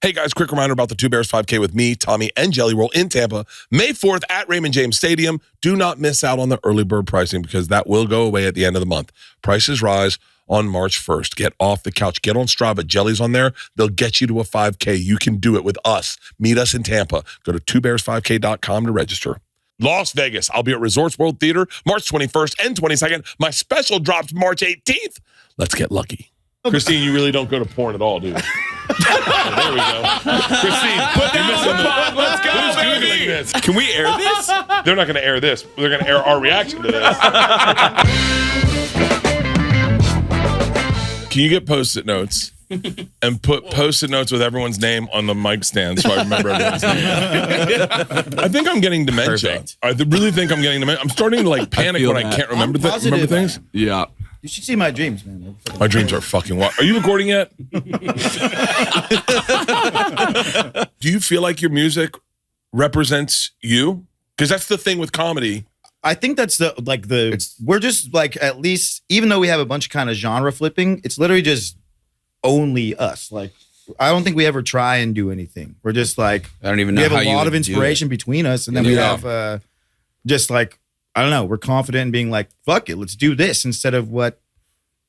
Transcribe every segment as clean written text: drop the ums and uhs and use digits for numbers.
Hey guys, quick reminder about the Two Bears 5K with me, Tommy, and Jelly Roll in Tampa, May 4th at Raymond James Stadium. Do not miss out on the early bird pricing because that will go away at the end of the month. Prices rise on March 1st. Get off the couch. Get on Strava. Jelly's on there. They'll get you to a 5K. You can do it with us. Meet us in Tampa. Go to twobears5k.com to register. Las Vegas. I'll be at Resorts World Theater March 21st and 22nd. My special drops March 18th. Let's get lucky. Christine, you really don't go to porn at all, do you? Oh, there we go. Christine, put that on the pod. Let's go. Who's Googling this? Can we air this? They're not going to air this. They're going to air our reaction to this. Can you get Post-it notes and put Post-it notes with everyone's name on the mic stand so I remember everyone's name? I think I'm getting dementia. Perfect. I really think I'm getting dementia. I'm starting to like panic when I can't remember things. Yeah. You should see my dreams, man. My dreams are fucking wild. Are you recording yet? Do you feel like your music represents you? Because that's the thing with comedy. I think that's we're just like, at least, even though we have a bunch of kind of genre flipping, it's literally just only us. Like, I don't think we ever try and do anything. We're just like, I don't even know we have how a you lot would of inspiration between us. And then we have just like, I don't know, we're confident in being like, fuck it, let's do this instead of what,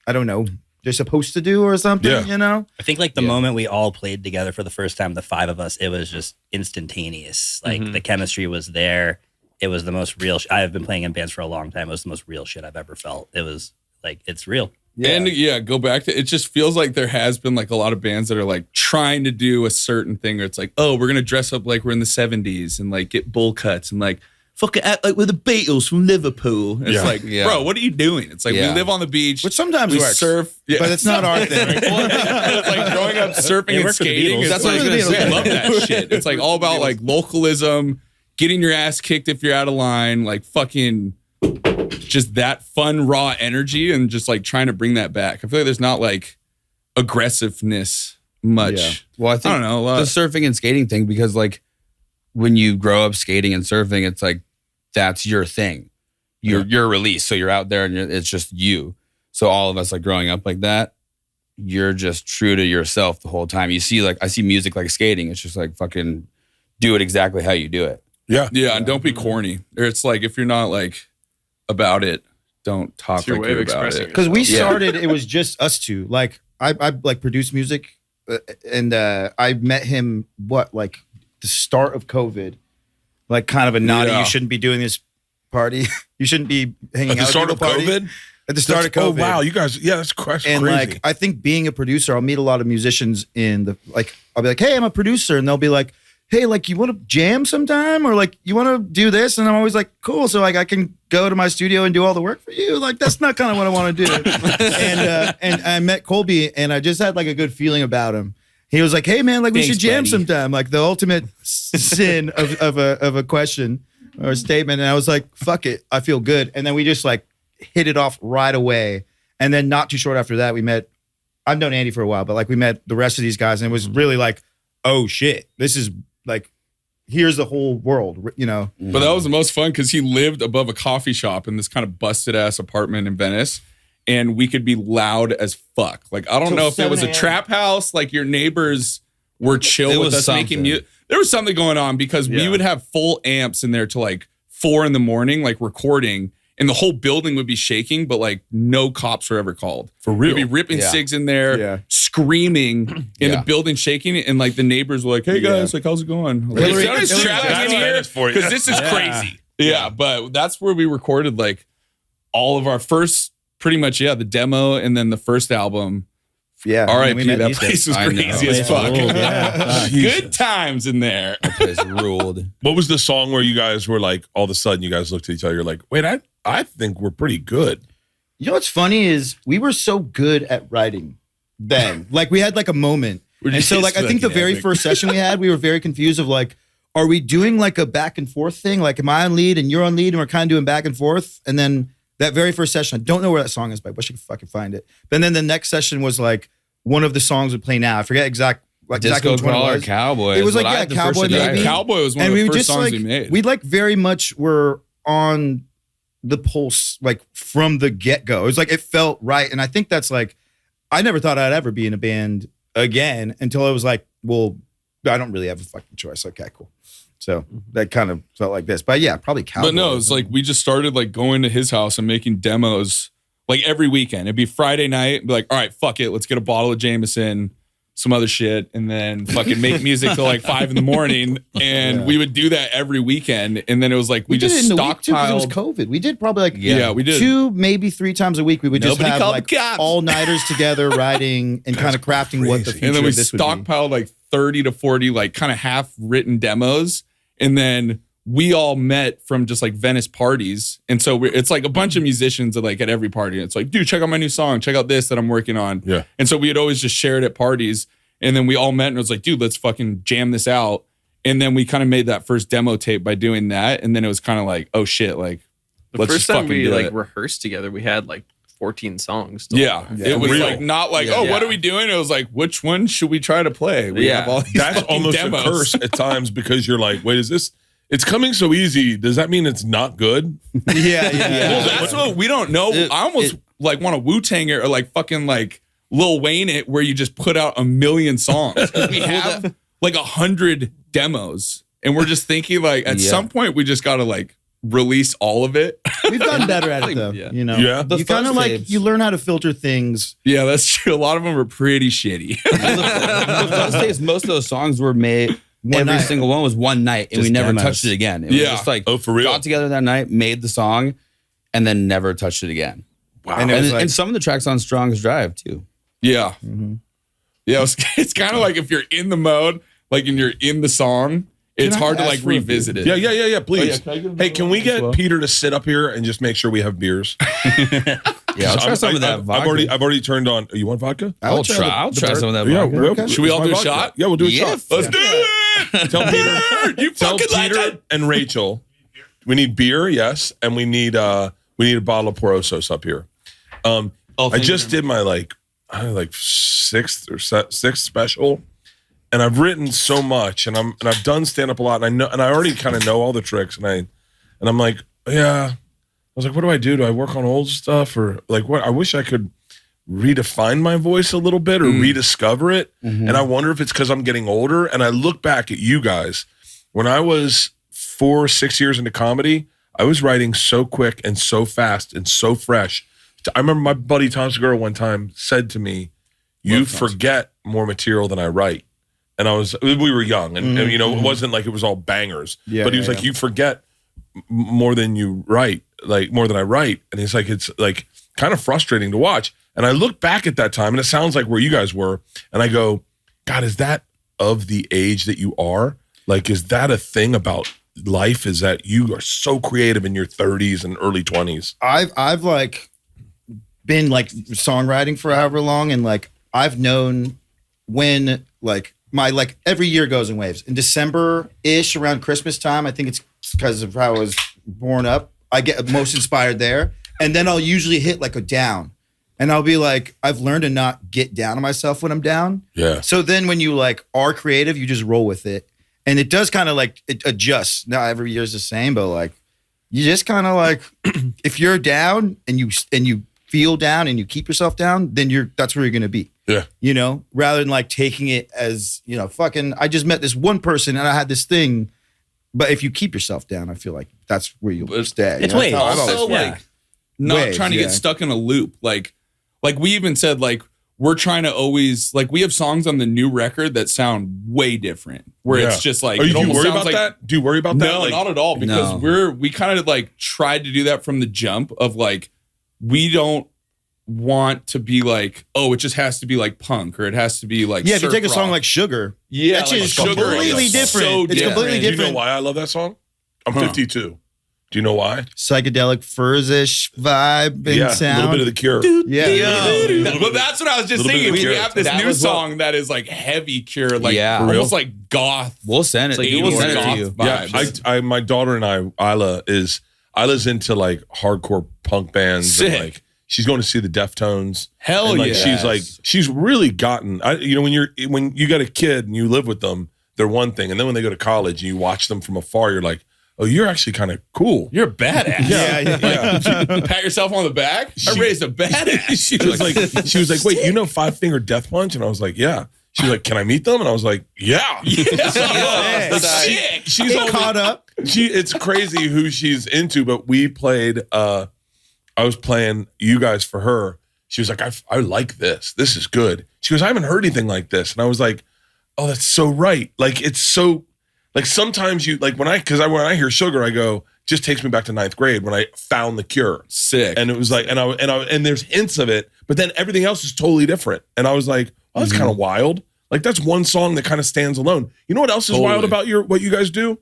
I don't know, they're supposed to do or something, you know? I think like the moment we all played together for the first time, the five of us, it was just instantaneous. Like the chemistry was there. It was the most real. I have been playing in bands for a long time. It was the most real shit I've ever felt. It was like, it's real. Yeah. And go back to, it just feels like there has been like a lot of bands that are like trying to do a certain thing, or it's like, oh, we're going to dress up like we're in the 70s and like get bowl cuts and like fucking act like we're the Beatles from Liverpool. And it's like, bro, what are you doing? It's like, we live on the beach. Which sometimes we works. Surf. Yeah. But it's not our thing. It's like growing up surfing and skating. That's what I was going to say. I love that shit. It's like all about like localism, getting your ass kicked if you're out of line, like fucking just that fun, raw energy and just like trying to bring that back. I feel like there's not like aggressiveness much. Yeah. Well, I think don't know, the surfing and skating thing, because like when you grow up skating and surfing, it's like, that's your thing. You're released. So you're out there and it's just you. So all of us like growing up like that, you're just true to yourself the whole time. You see, like, I see music like skating. It's just like fucking do it exactly how you do it. Yeah. Yeah. And don't be corny. Or it's like, if you're not like about it, don't talk like you're about it. Because we started, it was just us two. Like I like produced music and I met him, like the start of COVID. Like kind of a naughty, you shouldn't be doing this party. You shouldn't be hanging out at the start of COVID? At the start of COVID. Oh, wow. You guys, that's crazy. And like, I think being a producer, I'll meet a lot of musicians I'll be like, hey, I'm a producer. And they'll be like, hey, like, you want to jam sometime? Or like, you want to do this? And I'm always like, cool. So like, I can go to my studio and do all the work for you. Like, that's not kind of what I want to do. And I met Colby and I just had like a good feeling about him. He was like, hey man, like we should jam sometime. Like the ultimate sin of a question or a statement. And I was like, fuck it. I feel good. And then we just like hit it off right away. And then not too short after that, we met, I've known Andy for a while, but like we met the rest of these guys and it was really like, oh shit, this is like, here's the whole world, you know? But that was the most fun because he lived above a coffee shop in this kind of busted ass apartment in Venice. And we could be loud as fuck. Like, I don't know if it was a trap house, like your neighbors were chill with us making music. There was something going on because we would have full amps in there till like 4 a.m, like recording, and the whole building would be shaking, but like no cops were ever called. For real. We'd be ripping cigs in there, screaming in the building, shaking it, and like the neighbors were like, hey guys, like, how's it going? Like, it's traffic in here because this is crazy. Yeah, but that's where we recorded like all of our first, pretty much, the demo and then the first album. Yeah. R.I.P. That place was crazy as fuck. Yeah. Good times in there. That place ruled. What was the song where you guys were like, all of a sudden you guys looked at each other, you're like, wait, I think we're pretty good. You know what's funny is we were so good at writing then. Like we had like a moment. And so like, I think the very first session we had, we were very confused of like, are we doing like a back and forth thing? Like, am I on lead and you're on lead and we're kind of doing back and forth? And then that very first session, I don't know where that song is, but I wish I could fucking find it. But then the next session was like one of the songs would play now. I forget exactly Disco Crawl or Cowboy. It was like, Cowboy maybe. Cowboy was one of the first songs we made. We like very much were on the pulse, like from the get-go. It was like, it felt right. And I think that's like, I never thought I'd ever be in a band again until I was like, well, I don't really have a fucking choice. Okay, cool. So that kind of felt like this. But yeah, probably Cowboys. But no, it's like we just started like going to his house and making demos like every weekend. It'd be Friday night, be like, all right, fuck it. Let's get a bottle of Jameson, some other shit, and then fucking make music till like 5 a.m. And we would do that every weekend. And then it was like we just did it in the week too, 'cause it was stockpiled. COVID. We did probably like We did 2, maybe 3 times a week. We would just Nobody have called like the cops. all-nighters together writing and kind of crafting what the crazy. future And then we of this would be. stockpiled like 30 to 40 like kind of half written demos. And then we all met from just like Venice parties. And so it's like a bunch of musicians like at every party. It's like, dude, check out my new song. Check out this that I'm working on. Yeah. And so we had always just shared at parties. And then we all met and it was like, dude, let's fucking jam this out. And then we kind of made that first demo tape by doing that. And then it was kind of like, oh shit, like, The let's first just time fucking we do like it. rehearsed together, we had like 14 songs. total. Yeah. It was Real. like not like, oh, what are we doing? It was like, which one should we try to play? We Yeah. have all these That's fucking almost demos. a curse at times because you're like, wait, is this? It's coming so easy. Does that mean it's not good? Yeah. Well, that's what we don't know. I almost like want to Wu-Tang it or like fucking like Lil Wayne it where you just put out 1 million songs. 'Cause we have like 100 demos and we're just thinking like at some point we just got to like release all of it. We've gotten better at it though. Yeah. You know, Yeah. The you kind of Fuzz like tapes. you learn how to filter things. Yeah, that's true. A lot of them are pretty shitty. The Fuzz tapes, most of those songs were made. Every night. single one was one night, and Just we never demos. touched it again. It was Yeah. just like Oh, for real? got together that night, made the song, and then never touched it again. Wow. And it was And, like, and some of the tracks on Strong's Drive too. Yeah. Yeah, it's kind of like if you're in the mode, like and you're in the song, it's I hard to ask like for a revisit it. Yeah, please. can I get a Hey, can we bottle as get well? Peter to sit up here and just make sure we have beers? Yeah, I'll try I'm- some of that I've vodka. already turned on. You want vodka? I'll try some of that Yeah, vodka. well, Should we all it's do a my vodka. shot? Yeah, we'll do a Yeah. shot. Let's do it. Tell Peter. You Tell fucking Peter legend. and Rachel. We need beer, yes, and we need a bottle of Por Osos up here. I just did my like sixth special, and I've written so much, and I've done stand up a lot, and I know, and I already kind of know all the tricks, and I'm like, yeah. I was like, what do I do? Do I work on old stuff or like what? I wish I could redefine my voice a little bit or rediscover it. And I wonder if it's because I'm getting older. And I look back at you guys when I was 4 or 6 years into comedy. I was writing so quick and so fast and so fresh. I remember my buddy Tom Segura one time said to me, "You forget more material than I write." And we were young, and you know, it wasn't like it was all bangers. Yeah, but he was yeah, like, "You forget more than you write, like more than I write." And he's like, it's like kind of frustrating to watch. And I look back at that time, and it sounds like where you guys were, and I go, God, is that of the age that you are? Like, is that a thing about life? Is that you are so creative in your 30s and early 20s? I've like been like songwriting for however long, and like I've known when like my like every year goes in waves. In December-ish around Christmas time, I think it's because of how I was born up, I get most inspired there. And then I'll usually hit like a down. And I'll be like, I've learned to not get down on myself when I'm down. Yeah. So then when you like are creative, you just roll with it. And it does kind of like, it adjusts. Not every year is the same, but like, you just kind of like, if you're down and you feel down and you keep yourself down, then that's where you're going to be. Yeah. You know, rather than like taking it as, you know, fucking, I just met this one person and I had this thing. But if you keep yourself down, I feel like that's where you'll stay. It's you know? waves. That's how I've Also, always felt. like not Waves, trying to yeah. get stuck in a loop. Like we even said, like we're trying to always like we have songs on the new record that sound way different. Where Yeah. it's just like Do it you almost worry sounds about like that? Do you worry about that? no, Like, not at all. Because No. we kind of like tried to do that from the jump of like we don't want to be like, oh, it just has to be like punk or it has to be like Yeah, if you surf take a song rock. like Sugar, yeah, that like shit is Sugar completely is different. so It's completely do you know different. why I love that song? I'm 52. Do you know why? Psychedelic Fuzz-ish vibe and Yeah, a sound. little bit of The Cure. Yeah. But that's what I was just Little bit thinking. of We Cure. have this That new was what- song that is like heavy Cure, like Yeah. For almost real? like goth. We'll send it. Like We'll send it to 80s you. goth Yeah, vibes. I my daughter and Isla's into like hardcore punk bands. Sick. And like she's going to see the Deftones. Hell and like yeah. she's really gotten. When you got a kid and you live with them, they're one thing, and then when they go to college and you watch them from afar, you're like, oh, you're actually kind of cool. You're a badass. Yeah. Pat yourself on the back. I raised a badass. She was like, wait, you know Five Finger Death Punch? And I was like, yeah. She was like, can I meet them? And I was like, yeah. Sick. She's all caught up. It's crazy who she's into, but we played, I was playing you guys for her. She was like, I like this. This is good. She goes, I haven't heard anything like this. And I was like, oh, that's so right. Like, it's so, like sometimes you, like when I hear Sugar, I go, just takes me back to 9th grade when I found The Cure. Sick. And it was like, and there's hints of it, but then everything else is totally different. And I was like, oh, that's kind of wild. Like that's one song that kind of stands alone. You know what else is wild about what you guys do?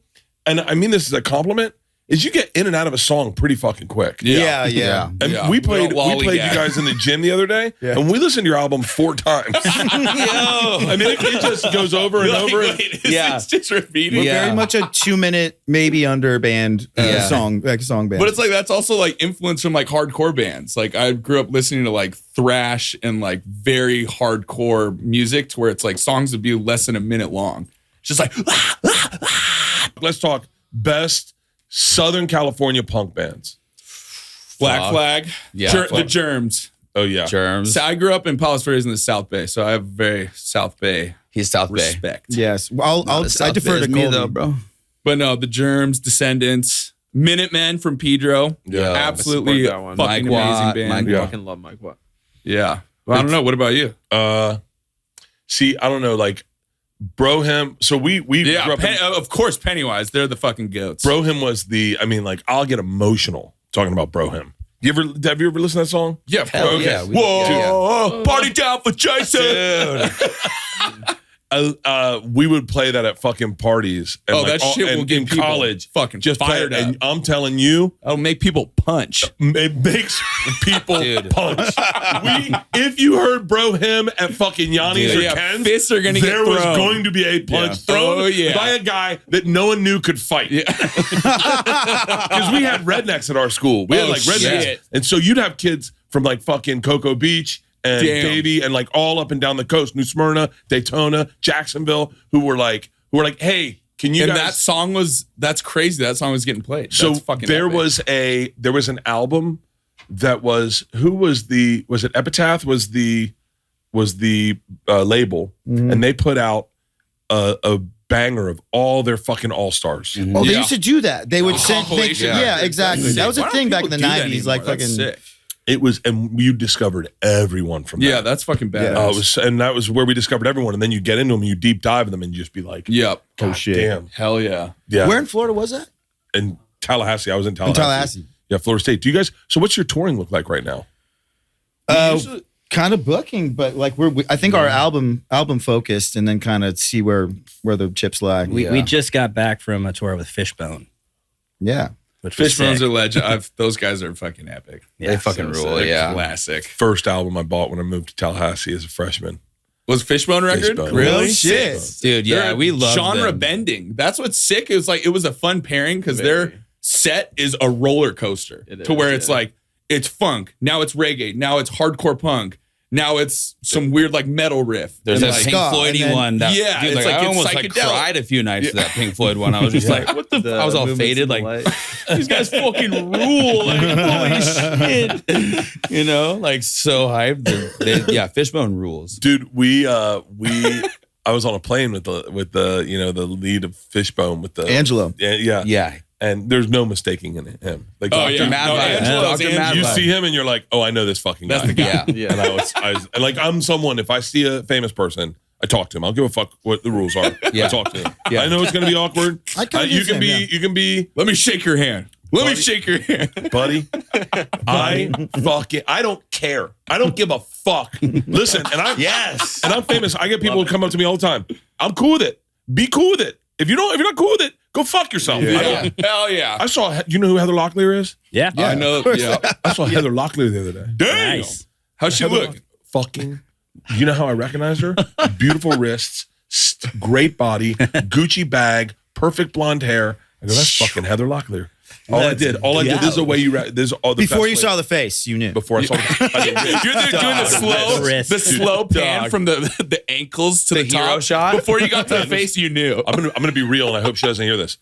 And I mean this as a compliment, is you get in and out of a song pretty fucking quick. Yeah. And we played you guys in the gym the other day, and we listened to your album 4 times. I mean, it just goes over and over. It's just repeating. We're very much a 2-minute, maybe under band song, like a song band. But it's like that's also like influence from like hardcore bands. Like I grew up listening to like thrash and like very hardcore music to where it's like songs would be less than a minute long. It's just like Let's talk best Southern California punk bands. Black Flag. Yeah. The Germs. Oh yeah. Germs. So I grew up in Palos Verdes in the South Bay, so I have very South Bay He's South Bay. respect. yes. Well, I defer to me Colby. though, bro. But no, the Germs, Descendants, Minutemen from Pedro. Yeah. Absolutely support that one. fucking Mike Watt, amazing band. Mike I Yeah. fucking love Mike Watt. Yeah. Well, I don't know. What about you? See, I don't know, like Brohim. So we grew up of course, Pennywise. They're the fucking goats. Brohim was I'll get emotional talking about Brohim. Have you ever listened to that song? Yeah, of Hell course. yeah. Whoa, party down for Jason. We would play that at fucking parties. And That shit will get in people college. fucking Just fired play it. up. And I'm telling you, That'll make people punch. it makes people Dude. punch. If you heard Brohim at fucking Yanni's or Ken's, fists are gonna get there was thrown. going to be a punch thrown by a guy that no one knew could fight. Because we had rednecks at our school. We had like rednecks. Shit. And so you'd have kids from like fucking Cocoa Beach and Davie and like all up and down the coast, New Smyrna, Daytona, Jacksonville, who were like, hey, can you And guys? that song that's crazy. That song was getting played. So That's fucking there epic. was an album that was it Epitaph was the label, and they put out a banger of all their fucking all-stars. Oh, they used to do that. They would send. compilation. Yeah, exactly. Sick. That was a Why don't thing back in people the do that 90s. Like anymore? That's fucking. sick. It was, and you discovered everyone from that. Yeah, that's fucking badass. And that was where we discovered everyone. And then you get into them, and you deep dive in them, and you just be like, Yep. "God shit. damn, Hell yeah. yeah." Where in Florida was that? In Tallahassee, I was in Tallahassee. Tallahassee. Yeah, Florida State. Do you guys? So, what's your touring look like right now? Kind of booking, but like I think our album focused, and then kind of see where the chips lie. We just got back from a tour with Fishbone. Yeah. Which was Fishbones sick. are legend. Those guys are fucking epic. Yeah, They fucking So rule. sick. Yeah. Classic. First album I bought when I moved to Tallahassee as a freshman. Was Fishbone record? Fishbone. Really? Oh, shit. Dude, yeah, They're we love genre them. bending. That's what's sick. It was like it was a fun pairing because their set is a roller coaster It to is, where it's yeah. like it's funk, now it's reggae, now it's hardcore punk, now it's some weird like metal riff. There's And, that like, Pink ska, Floyd-y and then- one. That, Yeah, dude, it's like, like I it's almost like psychedelic. cried a few nights to that Pink Floyd one. I was just like, what the? I was all faded. Like these guys fucking rule. Like, holy shit. You know, like so hyped. Yeah, Fishbone rules. Dude, I was on a plane with the the lead of Fishbone with the Angelo. Yeah. Yeah. And there's no mistaking in him. Like, Oh yeah, Mad no, Vibe. Angelo's Dr. Mad you Vibe. see him and you're like, oh, I know this fucking guy. That's the guy. Yeah. And I was and like I'm someone, if I see a famous person, I talk to him. I'll give a fuck what the rules are. Yeah. I talk to him. Yeah. I know it's gonna be awkward. I kinda do You the can same, be you can be Let me shake your hand. Let me Buddy. shake your hand. buddy. I don't care. I don't give a fuck. Listen, and I'm famous. I get people who come up to me all the time. I'm cool with it. Be cool with it. If you're not cool with it, go fuck yourself. Yeah. Hell yeah. I saw. You know who Heather Locklear is? Yeah. I know. Yeah. I saw Heather Locklear the other day. Damn. Nice. How's she Heather look? Fucking. You know how I recognized her? Beautiful wrists, great body, Gucci bag, perfect blonde hair. I go, that's fucking Heather Locklear. All I did. This is the way you. This is all the Before best you way- saw the face, you knew. Before I saw. I did. You're there doing the slow pan Dog. from the ankles to the, hero top shot? before you got to the face. You knew. I'm gonna be real, and I hope she doesn't hear this.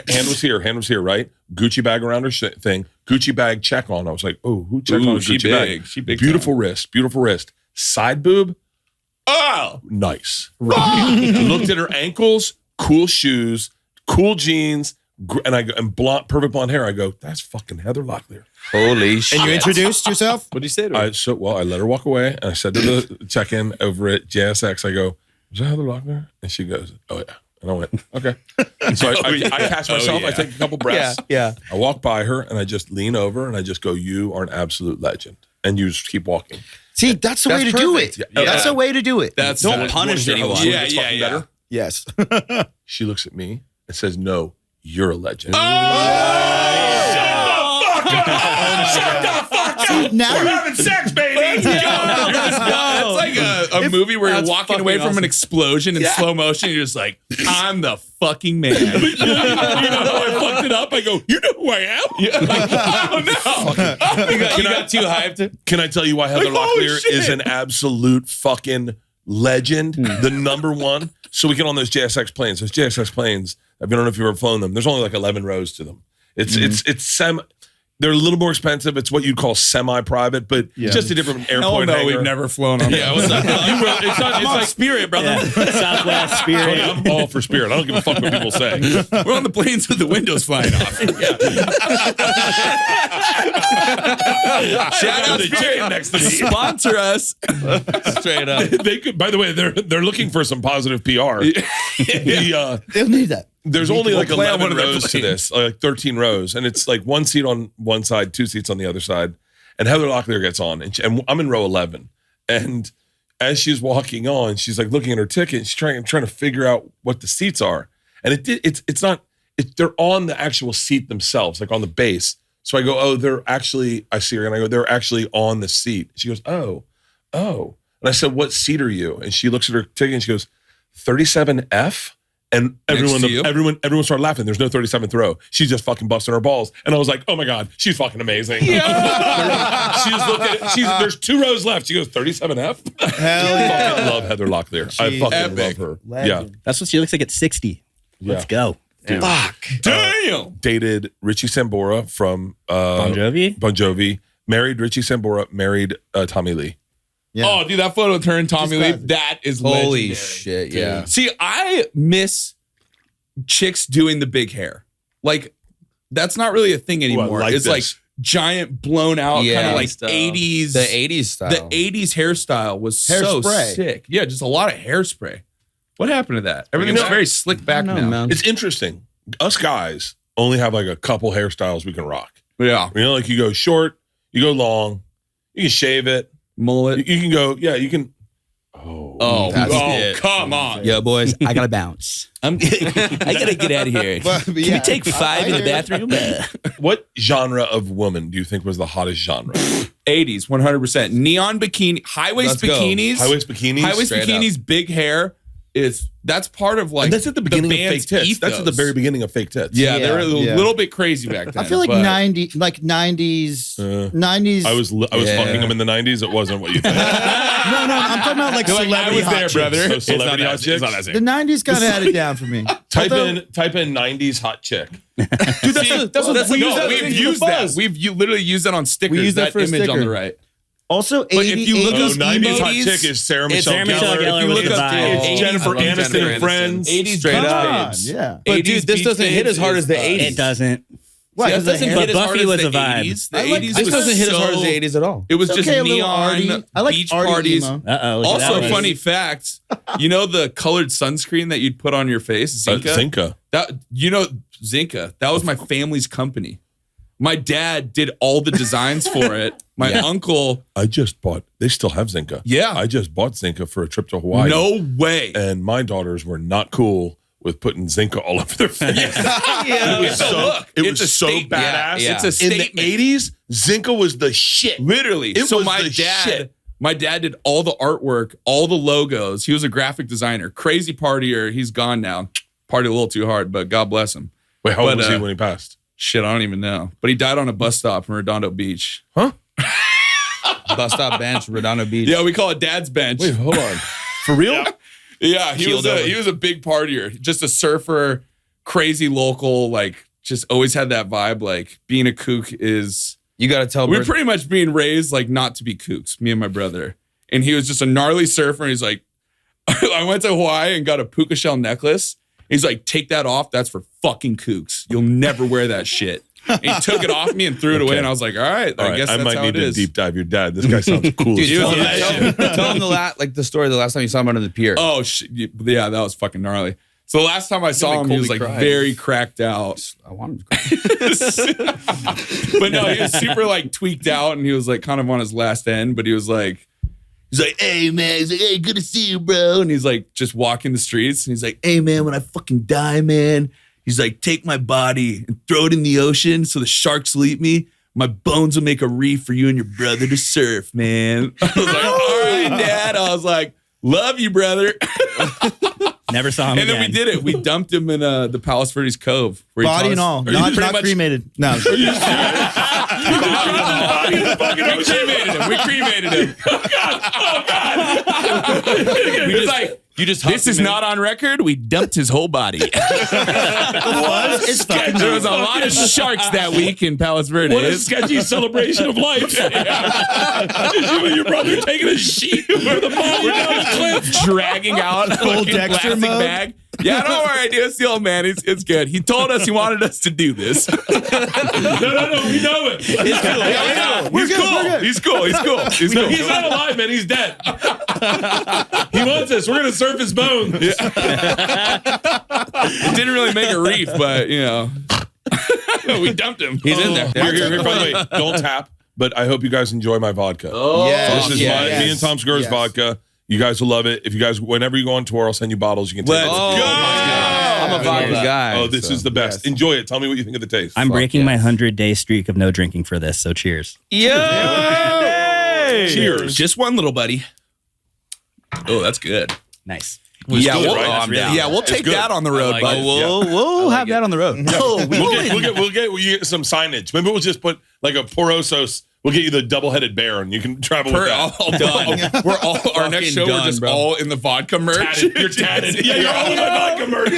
Hand was here, right? Gucci bag around her thing. Gucci bag check on. I was like, oh, who checked Ooh, on a she Gucci bag? big. She big Beautiful wrist. Side boob, Oh, nice. Looked at her ankles, cool shoes, cool jeans, and blonde, perfect blonde hair. I go, that's fucking Heather Locklear. Holy shit. And you introduced yourself? What did you say to her? I let her walk away, and I said to the check-in over at JSX, I go, is that Heather Locklear? And she goes, oh yeah. And I went, okay. And so I catch myself, I take a couple breaths. Yeah. I walk by her, and I just lean over, and I just go, you are an absolute legend. And you just keep walking. See, that's the way to do it. Yeah. That's the way to do it. Don't punish anyone. Yeah. Yes. She looks at me and says, no, you're a legend. Shut the fuck up! Now We're having sex, baby! That's like a movie where you're walking away from an explosion in slow motion. You're just like, I'm the fucking man. You know how I fucked it up? I go, you know who I am? Like, oh no! You got too hyped. Can I tell you why Heather holy Locklear shit. is an absolute fucking legend? The number one. So we get on those JSX planes. Those JSX planes, I don't know if you've ever flown them. There's only like 11 rows to them. They're a little more expensive. It's what you'd call semi-private, but it's just a different airport. No, we've never flown on Yeah, what's up? It's like Spirit, brother. Yeah. Southwest Spirit. I'm all for Spirit. I don't give a fuck what people say. We're on the planes with the windows flying off. Shout out the chicken next to me. Sponsor us. Straight up. They could. By the way, they're looking for some positive PR. they'll need that. There's only like play on 11 one of their rows to planes. this, like 13 rows, and it's like one seat on one side, two seats on the other side. And Heather Locklear gets on, and I'm in row 11. And as she's walking on, she's like looking at her ticket, and she's trying to figure out what the seats are. And they're on the actual seat themselves, like on the base. So I go, oh, I see her, and I go, they're actually on the seat. She goes, oh. And I said, what seat are you? And she looks at her ticket, and she goes, 37F. And everyone started laughing. There's no 37th row. She's just fucking busting her balls. And I was like, oh my God, she's fucking amazing. Yeah. She just looked at it. There's 2 rows left. She goes, 37F? Hell I yeah. fucking love Heather Locklear. I fucking epic. love her. Legend. That's what she looks like at 60. Let's go. Dude. Fuck. Damn. Dated Richie Sambora from Bon Jovi? Bon Jovi. Married Richie Sambora. Married Tommy Lee. Yeah. Oh, dude, that photo of her and Tommy Lee, classic. that is Holy legendary. shit, yeah. See, I miss chicks doing the big hair. Like, that's not really a thing anymore. like it's this. like giant, blown out, kind Yeah. of like Style. 80s. The 80s style. The 80s hairstyle was so Hairspray. sick. Yeah, just a lot of hairspray. What happened to that? Everything's very slick back now. man. It's interesting. Us guys only have like a couple hairstyles we can rock. Yeah. You know, like you go short, you go long, you can shave it. Mullet. You can go, yeah, you can. That's it. Come on. Yo, boys, I gotta bounce. I gotta get out of here. But Can yeah, we take 5 in the bathroom? What genre of woman do you think was the hottest genre? 80s, 100%. Neon bikini, high-waist Let's go. bikinis. High-waist bikinis? High-waist Straight bikinis, big hair. That's part of like And that's at the beginning of band's Fake Tits. That's at the ethos. very beginning of Fake Tits. Yeah, they were a Yeah. little bit crazy back then. I feel like but- 90s, Uh, 90s. I was Yeah. fucking them in the 90s. It wasn't what you think. no, I'm talking about like You're like, celebrity I was hot there, chicks. brother. So It's celebrity not hot as- chicks? it's not as The 90s kind of had it down for me. type in 90s hot chick. Dude, that's what we use that we've thing for used the that. Fuzz. We've literally used that on stickers. We used that that for a image on the sticker. right. Also, But if you look 80s up 90s hot emojis, chick is Sarah Michelle Sarah Michelle Gellar. Gellar If you with look the up, vibe. it's Jennifer I love Aniston Jennifer and Friends. 80s Straight beach up. babes. Yeah. But 80s dude, this beach doesn't hit babes as hard as the is, 80s. It doesn't. Why? See, 'Cause that doesn't the hit hair- as hard Buffy as was the a vibe. 80s. The I like- 80s This was doesn't hit as hard as so- the 80s at all. It was It's just okay, a little neon arty. I like beach arty parties. emo. Uh-oh. Also, that funny fact, you know the colored sunscreen that you'd put on your face, Zinka? Zinka. Zinka. That was my family's company. My dad did all the designs for it. My uncle, I just bought, they still have Zinka. Yeah. I just bought Zinka for a trip to Hawaii. no way. And my daughters were not cool with putting Zinka all over their face. Yeah, It was so, it it's was a so statement. badass. Yeah. It's a In statement. the 80s, Zinka was the shit. Literally. It So was my the dad, shit. my dad did all the artwork, all the logos. He was a graphic designer, crazy partier. He's gone now. Partied a little too hard, but God bless him. Wait, how old But, was he when he passed? Shit, I don't even know. But he died on a bus stop in Redondo Beach. Huh? Bus stop bench, Redondo Beach. Yeah, we call it Dad's Bench. Wait, hold on. For real? Yeah, he Keeled over. he was a big partier, just a surfer, crazy local, like just always had that vibe. Like being a kook is You got to tell we're Bert. pretty much being raised like not to be kooks, me and my brother. And he was just a gnarly surfer. And he's like, I went to Hawaii and got a puka shell necklace. He's like, take that off. That's for fucking kooks. You'll never wear that shit. And he took it off me and threw it away. And I was like, all right, I guess that's might how need it to is. deep dive your dad. This guy sounds cool. Dude, as fuck. tell him the story the last time you saw him under the pier. Oh, yeah, that was fucking gnarly. So the last time I saw him, he was like very cracked out. I want him to cry. But no, he was super like tweaked out and he was like kind of on his last end, but he's like, hey man, he's like, hey, good to see you, bro. And he's like just walking the streets and he's like, hey man, when I fucking die, man, he's like, take my body and throw it in the ocean so the sharks will eat me. My bones will make a reef for you and your brother to surf, man. I was like, all right, Dad. I was like, love you, brother. Never saw him And then we did it. We dumped him in the Palos Verdes Cove. Where he Body taught and us- all, Are you not pretty much- cremated. No, We cremated him. It's like, this is not on record. We dumped his whole body. it's fucking There was a lot of sharks that week in Palos Verdes. What a sketchy celebration of life. You and your brother taking a sheet over the ball down the cliff. Dragging out a Full fucking Dexter plastic mode? bag. Yeah, don't worry, dude. It's the old man. It's good. He told us he wanted us to do this. No, we know it. He's cool. He's cool. He's cool. He's not alive, man. He's dead. He wants us. We're going to surf his bones. It didn't really make a reef, but you know, we dumped him. He's in there. Here, by the way, don't tap. But I hope you guys enjoy my vodka. Yes, This is me and Tom Segura's vodka. You guys will love it. If you guys, whenever you go on tour, I'll send you bottles. You can take Let's it. go. I'm a vodka guy. Oh, this is the best. Enjoy it. Tell me what you think of the taste. I'm breaking my 100-day streak of no drinking for this, so cheers. Cheers. Just one little buddy. Oh, that's good. Nice. Yeah, good, we'll, right? I'm Really down. Yeah, we'll take good. that on the road, like bud. it. We'll have that on the road. We'll get some signage. Maybe we'll just put like a Por Osos. We'll get you the double-headed bear, and you can travel with that. All done. We're all our next show. done, We're just bro. all in the vodka merch. Tatted. You're tatted. Yeah, you're all in my vodka merch.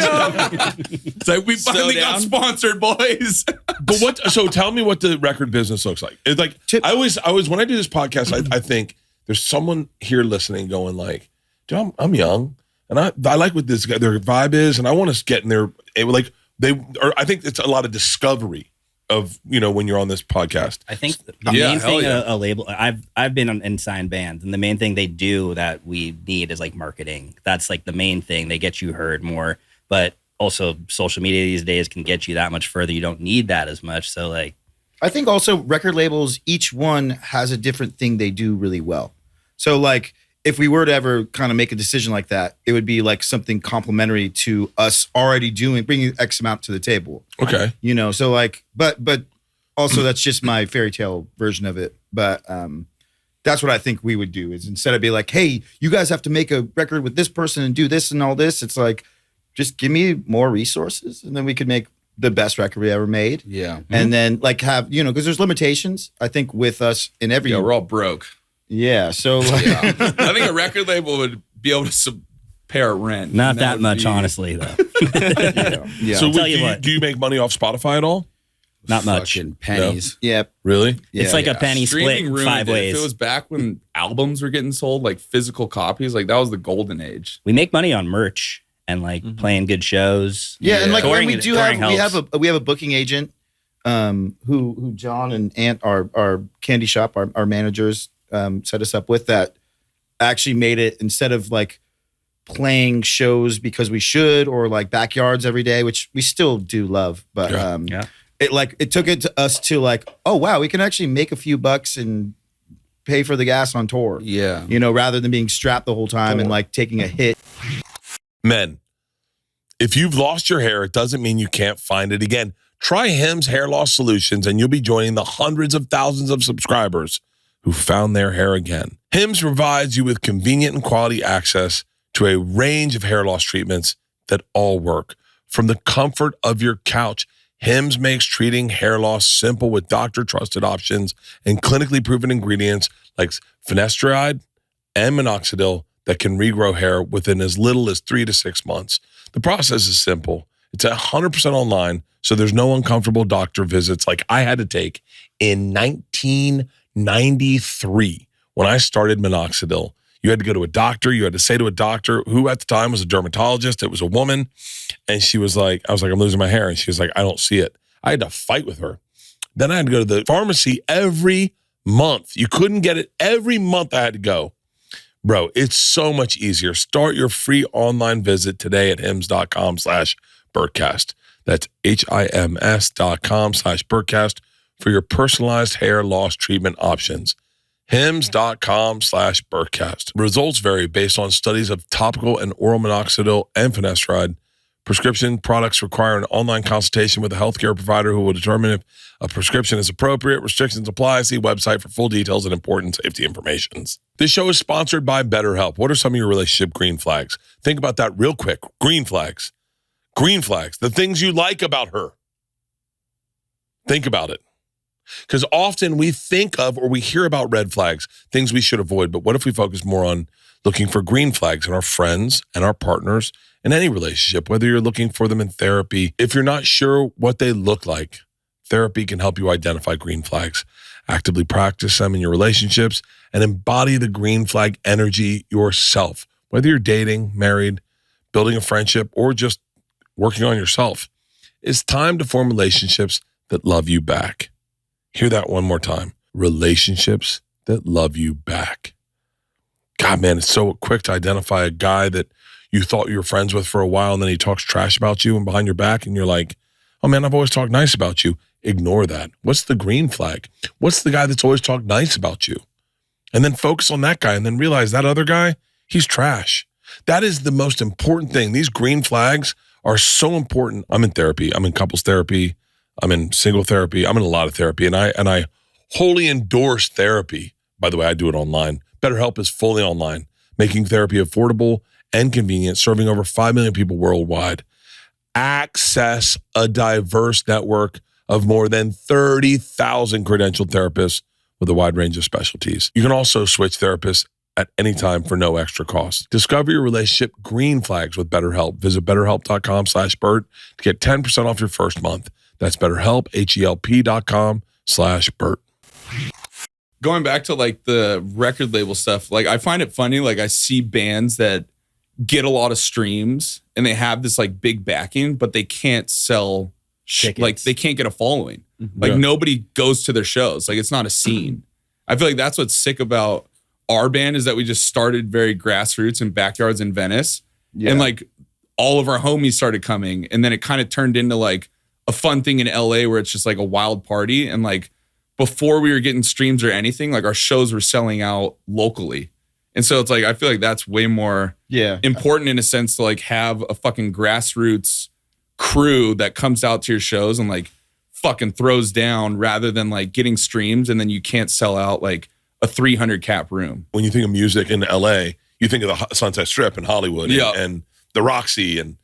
It's like we finally got down. sponsored, boys. But what? So tell me what the record business looks like. It's like I always when I do this podcast, I think there's someone here listening going like, dude, I'm young, and I like what this guy their vibe is, and I want to get in there. I think it's a lot of discovery of when you're on this podcast. I think the main thing a label I've been in signed bands, and the main thing they do that we need is like marketing. That's like the main thing. They get you heard more, but also social media these days can get you that much further. You don't need that as much. So like, I think also record labels, each one has a different thing they do really well. So like, if we were to ever kind of make a decision like that, it would be like something complementary to us already bringing X amount to the table. Okay. So like, but also that's just my fairy tale version of it. But that's what I think we would do is instead of be like, hey, you guys have to make a record with this person and do this and all this. It's like, just give me more resources and then we could make the best record we ever made. Yeah. And then like have, because there's limitations, I think, with us in every. Yeah, we're all broke. Yeah. So like, I think a record label would be able to pay our rent. not And that would much, be- honestly, though. Yeah. So tell you what. do you make money off Spotify at all? Not much. Fucking pennies. yeah. Really? It's like a penny Streaming split ruined 5 it. ways. If it was back when albums were getting sold, like physical copies, like that was the golden age. We make money on merch and like playing good shows. Yeah, and like when Touring- we do touring we helps. have a booking agent, who John and Ant, our candy shop, our managers, set us up with that. Actually made it instead of like playing shows because we should or like backyards every day, which we still do love, but Yeah. it took it to us to like, oh wow, we can actually make a few bucks and pay for the gas on tour. Yeah. Rather than being strapped the whole time and like taking a hit. Men, if you've lost your hair, it doesn't mean you can't find it again. Try Hims Hair Loss Solutions and you'll be joining the hundreds of thousands of subscribers who found their hair again. Hims provides you with convenient and quality access to a range of hair loss treatments that all work. From the comfort of your couch, Hims makes treating hair loss simple with doctor-trusted options and clinically proven ingredients like finasteride and minoxidil that can regrow hair within as little as 3 to 6 months. The process is simple. It's 100% online, so there's no uncomfortable doctor visits like I had to take in 1993 when I started minoxidil. You had to go to a doctor. You had to say to a doctor who at the time was a dermatologist. It was a woman. And she was like, I was like, I'm losing my hair. And she was like, I don't see it. I had to fight with her. Then I had to go to the pharmacy every month. You couldn't get it. Every month I had to go. Bro, it's so much easier. Start your free online visit today at hims.com/Bertcast. That's HIMS.com/Bertcast for your personalized hair loss treatment options. hims.com/Bertcast. Results vary based on studies of topical and oral minoxidil and finasteride. Prescription products require an online consultation with a healthcare provider who will determine if a prescription is appropriate. Restrictions apply. See website for full details and important safety information. This show is sponsored by BetterHelp. What are some of your relationship green flags? Think about that real quick. Green flags. Green flags. The things you like about her. Think about it. Because often we think of or we hear about red flags, things we should avoid. But what if we focus more on looking for green flags in our friends and our partners in any relationship, whether you're looking for them in therapy? If you're not sure what they look like, therapy can help you identify green flags. Actively practice them in your relationships and embody the green flag energy yourself, whether you're dating, married, building a friendship, or just working on yourself. It's time to form relationships that love you back. Hear that one more time. Relationships that love you back. God, man, it's so quick to identify a guy that you thought you were friends with for a while and then he talks trash about you and behind your back and you're like, oh man, I've always talked nice about you. Ignore that. What's the green flag? What's the guy that's always talked nice about you? And then focus on that guy and then realize that other guy, he's trash. That is the most important thing. These green flags are so important. I'm in therapy. I'm in couples therapy. I'm in single therapy. I'm in a lot of therapy. And I wholly endorse therapy. By the way, I do it online. BetterHelp is fully online, making therapy affordable and convenient, serving over 5 million people worldwide. Access a diverse network of more than 30,000 credentialed therapists with a wide range of specialties. You can also switch therapists at any time for no extra cost. Discover your relationship green flags with BetterHelp. Visit BetterHelp.com/Bert to get 10% off your first month. That's BetterHelp, HELP.com/Bert. Going back to like the record label stuff, like I find it funny. Like I see bands that get a lot of streams and they have this like big backing, but they can't sell like they can't get a following. Like nobody goes to their shows. Like it's not a scene. I feel like that's what's sick about our band is that we just started very grassroots in backyards in Venice. Yeah. And like all of our homies started coming. And then it kind of turned into like a fun thing in LA where it's just like a wild party. And like before we were getting streams or anything, like our shows were selling out locally. And so it's like, I feel like that's way more important in a sense to like have a fucking grassroots crew that comes out to your shows and like fucking throws down rather than like getting streams and then you can't sell out like a 300 cap room. When you think of music in LA, you think of the Sunset Strip in Hollywood and the Roxy and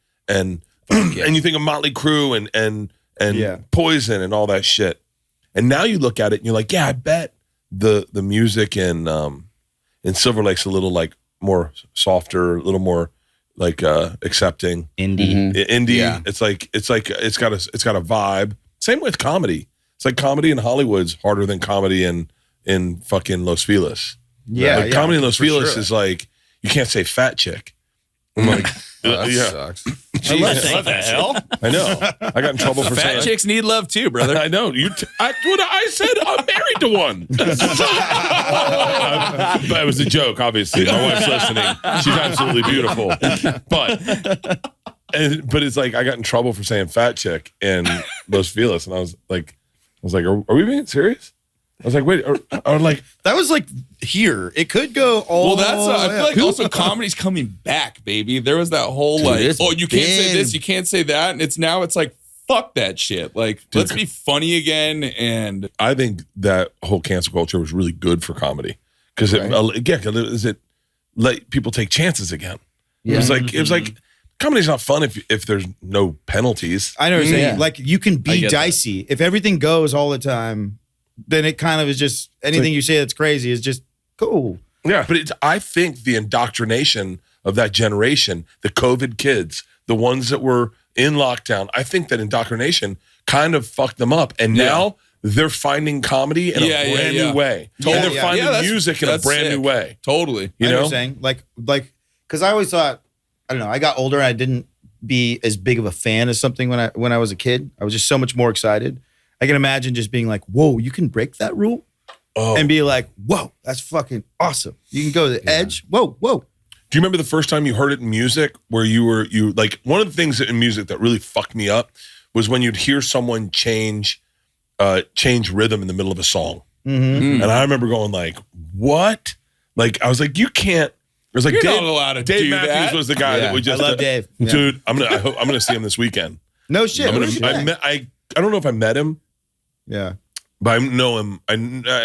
you think of Motley Crue and Poison and all that shit. And now you look at it and you're like, yeah, I bet the music in Silver Lake's a little like more softer, a little more like accepting. Indie. Indie. Yeah. It's got a vibe. Same with comedy. It's like comedy in Hollywood's harder than comedy in fucking Los Feliz. Yeah. Like comedy in Los Feliz is like, you can't say fat chick. I'm like, that sucks. What the hell? I know. I got in trouble for saying Fat chicks need love too, brother. I know. I said I'm married to one. But it was a joke, obviously. My wife's listening. She's absolutely beautiful. But it's like I got in trouble for saying fat chick in Los Feliz, and I was like, are we being serious? I was like, wait, or like that was like here. It could go all. Well, that's I feel like also comedy's coming back, baby. There was that whole like, oh, you can't say this, you can't say that, and it's like fuck that shit. Like, let's be funny again. And I think that whole cancel culture was really good for comedy because it let people take chances again. Yeah. It was like comedy's not fun if there's no penalties. I know what you're saying. Like you can be dicey if everything goes all the time. Then it kind of is just anything you say that's crazy is just cool. Yeah, but I think the indoctrination of that generation, the COVID kids, the ones that were in lockdown, I think that indoctrination kind of fucked them up. And now they're finding comedy in a brand new way. Totally. And they're finding music in a brand new way. Totally. You I know what you're saying? Like, because I always thought, I don't know, I got older and I didn't be as big of a fan of something when I was a kid. I was just so much more excited. I can imagine just being like, whoa, you can break that rule? And be like, whoa, that's fucking awesome. You can go to the edge. Whoa. Do you remember the first time you heard it in music where you like, one of the things in music that really fucked me up was when you'd hear someone change rhythm in the middle of a song. And I remember going like, what? Like, I was like, you can't. It was like You're not allowed to Dave do Matthews that. was the guy that we just. I love Dave. Dude, I'm gonna see him this weekend. No shit. I don't know if I met him, Yeah. but I know him.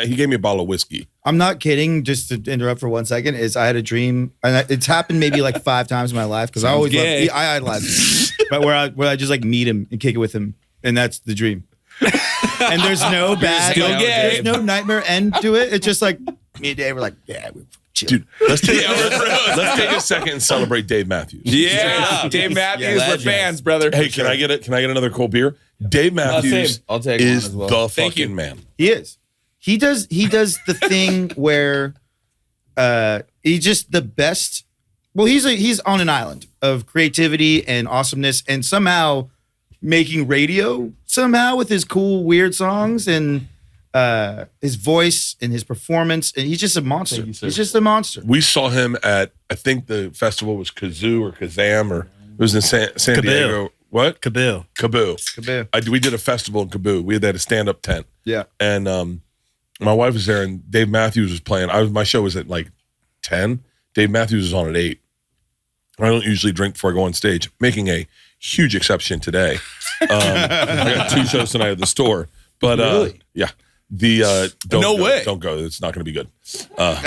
He gave me a bottle of whiskey. I'm not kidding. Just to interrupt for 1 second, is I had a dream, and it's happened maybe like 5 times in my life because I always gay. I idolize him, but where I just like meet him and kick it with him, and that's the dream. And there's no bad, still like, gay. there's no nightmare end to it. It's just like me and Dave were like, yeah, we're chill. Dude, let's take a second and celebrate Dave Matthews. Yeah. Dave Matthews, we're legend. fans, brother. Hey, can I get another cold beer? Dave Matthews I'll take one is as well. the Thank you. fucking man. He is. He does the thing where he's just the best. Well, he's on an island of creativity and awesomeness, and somehow making radio somehow with his cool, weird songs and his voice and his performance. And he's just a monster. He's just a monster. We saw him at, I think the festival was Kazoo or Kazam, or it was in San Diego. What? Kaboo. Kaboo. We did a festival in Kaboo. We had a stand-up tent. Yeah. And my wife was there, and Dave Matthews was playing. My show was at like 10. Dave Matthews was on at 8. I don't usually drink before I go on stage, making a huge exception today. I got 2 shows tonight at the store. But Really? yeah. No way. Don't go. It's not going to be good.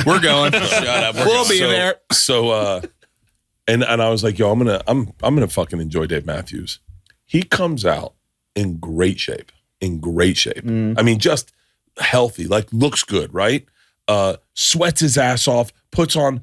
We're going. Shut up. We'll be there. So and I was like, yo, I'm gonna fucking enjoy Dave Matthews. He comes out in great shape. I mean, just healthy, like looks good, right? Sweats his ass off, puts on.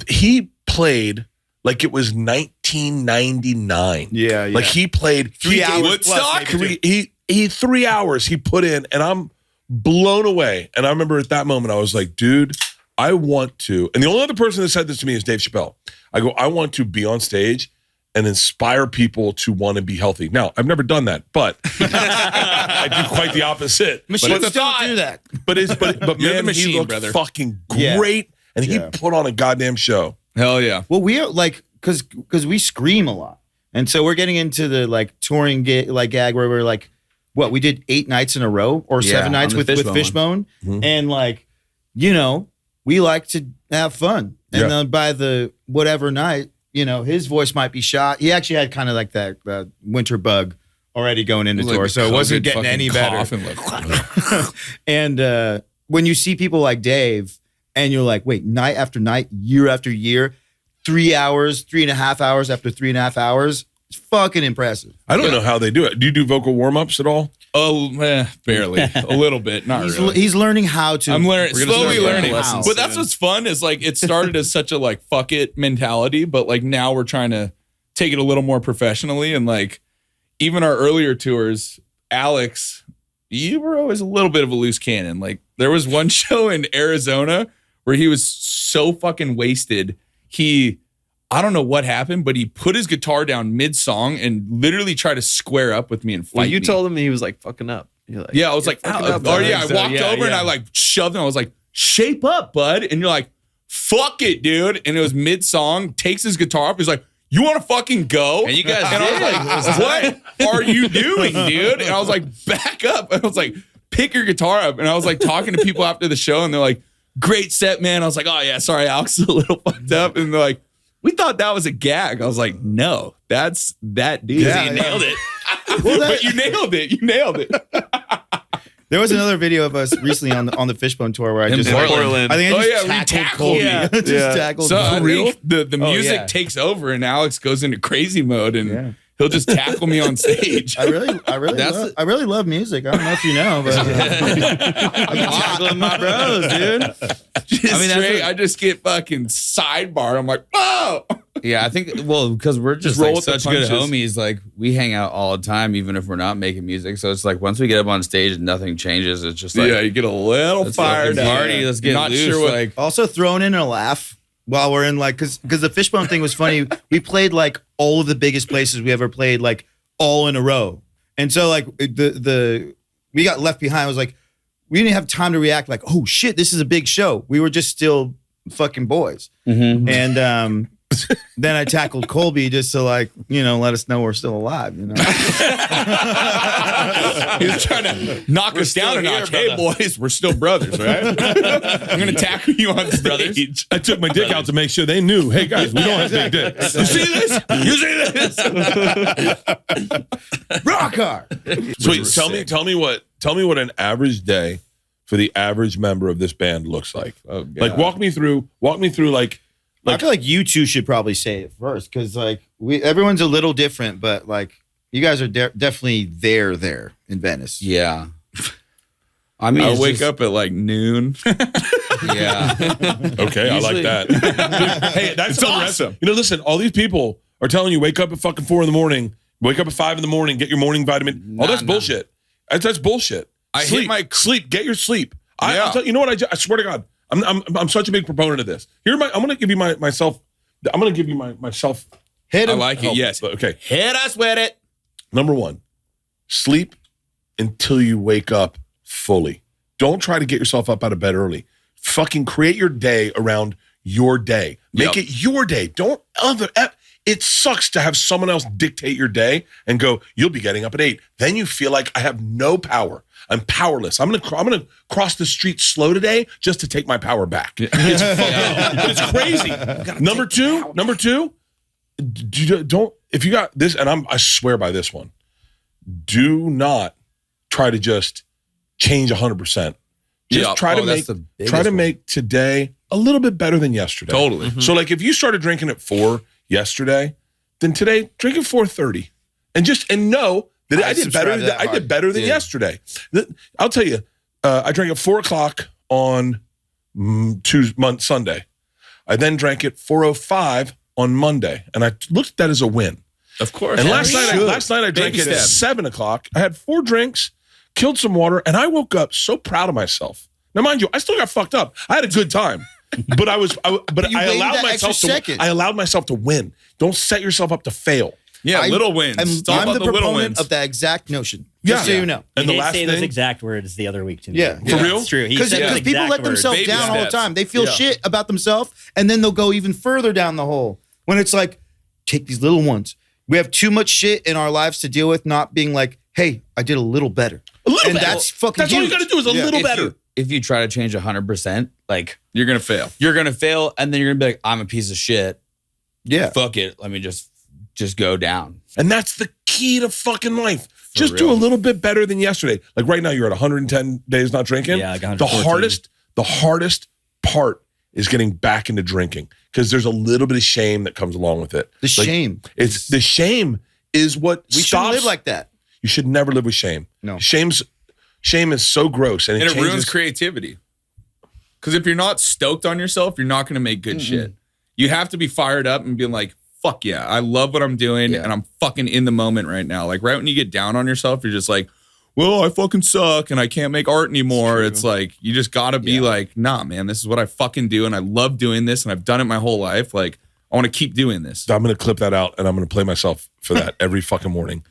He played like it was 1999. Yeah. Like he played 3 hours Woodstock? plus, maybe 2. He 3 hours he put in, and I'm blown away. And I remember at that moment I was like, dude, I want to. And the only other person that said this to me is Dave Chappelle. I go, I want to be on stage and inspire people to want to be healthy. Now, I've never done that, but I do quite the opposite. Machines don't do that. But You're man, the machine, he looked brother. fucking Yeah. great, and he Yeah. put on a goddamn show. Hell yeah. Well, we are like, because we scream a lot. And so we're getting into the like touring gag where we're like, what, we did 8 nights in a row or 7 nights on the with Fishbone Fishbone. And like, you know, we like to have fun. And Yeah. then by the whatever night, you know, his voice might be shot. He actually had kind of like that winter bug already going into Like tour. So it wasn't COVID getting any better. cough and like, And when you see people like Dave and you're like, wait, night after night, year after year, 3 hours, 3.5 hours after 3.5 hours, it's fucking impressive. I don't know how they do it. Do you do vocal warm-ups at all? barely. A little bit. Not really. He's learning how to. I'm learning, We're gonna slowly start learning. lessons But that's soon. what's fun is like it started as such a like fuck it mentality, but like now we're trying to take it a little more professionally. And like even our earlier tours, Alex, you were always a little bit of a loose cannon. Like there was one show in Arizona where he was so fucking wasted. I don't know what happened, but he put his guitar down mid-song and literally tried to square up with me and fight Well, you me. told him he was like fucking up. You're like, Yeah, I was like, fucking "Ow." up, Or bud. yeah, I So, walked over and I like shoved him. I was like, shape up, bud. And you're like, fuck it, dude. And it was mid-song, takes his guitar off. He's like, you want to fucking go? And you guys And I was did. like, what are you doing, dude? And I was like, back up. And I was like, pick your guitar up. And I was like talking to people after the show and they're like, great set, man. I was like, oh yeah, sorry, Alex is a little fucked up. And they're like, we thought that was a gag. I was like, no, that's that dude. Yeah, You nailed it. Well, But you nailed it. You nailed it. There was another video of us recently on the Fishbone tour where I In just Portland. I think I Oh, just yeah, we tackled tackled. Colby. Yeah. Just Yeah. tackled So I Colby. think the music yeah. takes over and Alex goes into crazy mode and He'll just tackle me on stage. I really love music. I don't know if you know, but I'm tackling my bros, dude. I just get fucking sidebar. I'm like, whoa. Yeah, I think, because we're just roll like with the such good punches. homies. Like, we hang out all the time, even if we're not making music. So it's like, once we get up on stage and nothing changes, it's just like, Yeah, you get a little let's fired fucking up. party. Let's get Not loose. sure what- like, also throwing in a laugh while we're in like, because the Fishbone thing was funny. We played like all of the biggest places we ever played, like all in a row. And so like we got left behind. It was like, we didn't have time to react like, oh shit, this is a big show. We were just still fucking boys. mm-hmm. And then I tackled Colby just to like, let us know we're still alive, He was trying to knock us down a notch. Hey, boys, we're still brothers, right? I'm going to tackle you on stage. I took my dick out to make sure they knew. Hey guys, we don't have big dicks. You see this? You see this? rock hard. Sweet. Tell me what an average day for the average member of this band looks like. Oh, God. Like walk me through like I feel like you two should probably say it first because like everyone's a little different, but like you guys are definitely there in Venice. yeah. I mean, I wake up at like noon. Yeah. okay, I like Usually- that. Hey, that's It's awesome. Listen, all these people are telling you wake up at fucking 4 a.m, wake up at 5 a.m, get your morning vitamin. That's Nah. bullshit. That's bullshit. I sleep, hate sleep. Get your sleep. Yeah. You know what? I swear to God, I'm such a big proponent of this. I'm going to give you myself. I'm going to give you myself. Hit I him. like it. Yes. Okay. Hit us with it. Number one, sleep until you wake up fully. Don't try to get yourself up out of bed early. Fucking create your day around your day. Make it your day. Don't it sucks to have someone else dictate your day and go, you'll be getting up at 8. Then you feel like I have no power. I'm powerless. I'm gonna cross the street slow today just to take my power back. It's fucking, it's crazy. Number two, don't, if you got this, and I swear by this one, do not try to just change 100%. Just try to make today a little bit better than yesterday. Totally. So like if you started drinking at 4 yesterday, then today drink at 4:30 and know that I did better than yesterday. I'll tell you, I drank at 4:00 on Sunday. I then drank at 4:05 on Monday, and I looked at that as a win. Of course. And last night I drank Baby at step. 7:00. I had 4 drinks, killed some water, and I woke up so proud of myself. Now, mind you, I still got fucked up. I had a good time, but I allowed myself to win. Don't set yourself up to fail. Yeah, little wins. I'm Stop the the little proponent wins. of that exact notion. Just so you know. And He the did last say those thing, exact words the other week to me. Yeah. For real? It's true. He Because said those people exact let words. themselves Baby down all the steps. time. They feel shit about themselves, and then they'll go even further down the hole. When it's like, take these little ones. We have too much shit in our lives to deal with, not being like, hey, I did a little better. better. That's fucking That's all you huge. got to do is a little better. If you try to change 100%, like, You're going to fail. you're going to fail, and then you're going to be like, I'm a piece of shit. Yeah. Fuck it. Let me just go down. And that's the key to fucking life. Just real. do a little bit better than yesterday. Like right now, you're at 110 days not drinking. Yeah, I got the 114. hardest part is getting back into drinking because there's a little bit of shame that comes along with it. The shame. It's the shame is what We stops. shouldn't live like that. You should never live with shame. No. Shame is so gross and And it ruins changes. creativity. Because if you're not stoked on yourself, you're not going to make good shit. You have to be fired up and be like, fuck yeah, I love what I'm doing and I'm fucking in the moment right now. Like right when you get down on yourself, you're just like, well, I fucking suck and I can't make art anymore. It's like, you just got to be like, nah, man, this is what I fucking do. And I love doing this and I've done it my whole life. Like, I want to keep doing this. I'm going to clip that out and I'm going to play myself for that every fucking morning.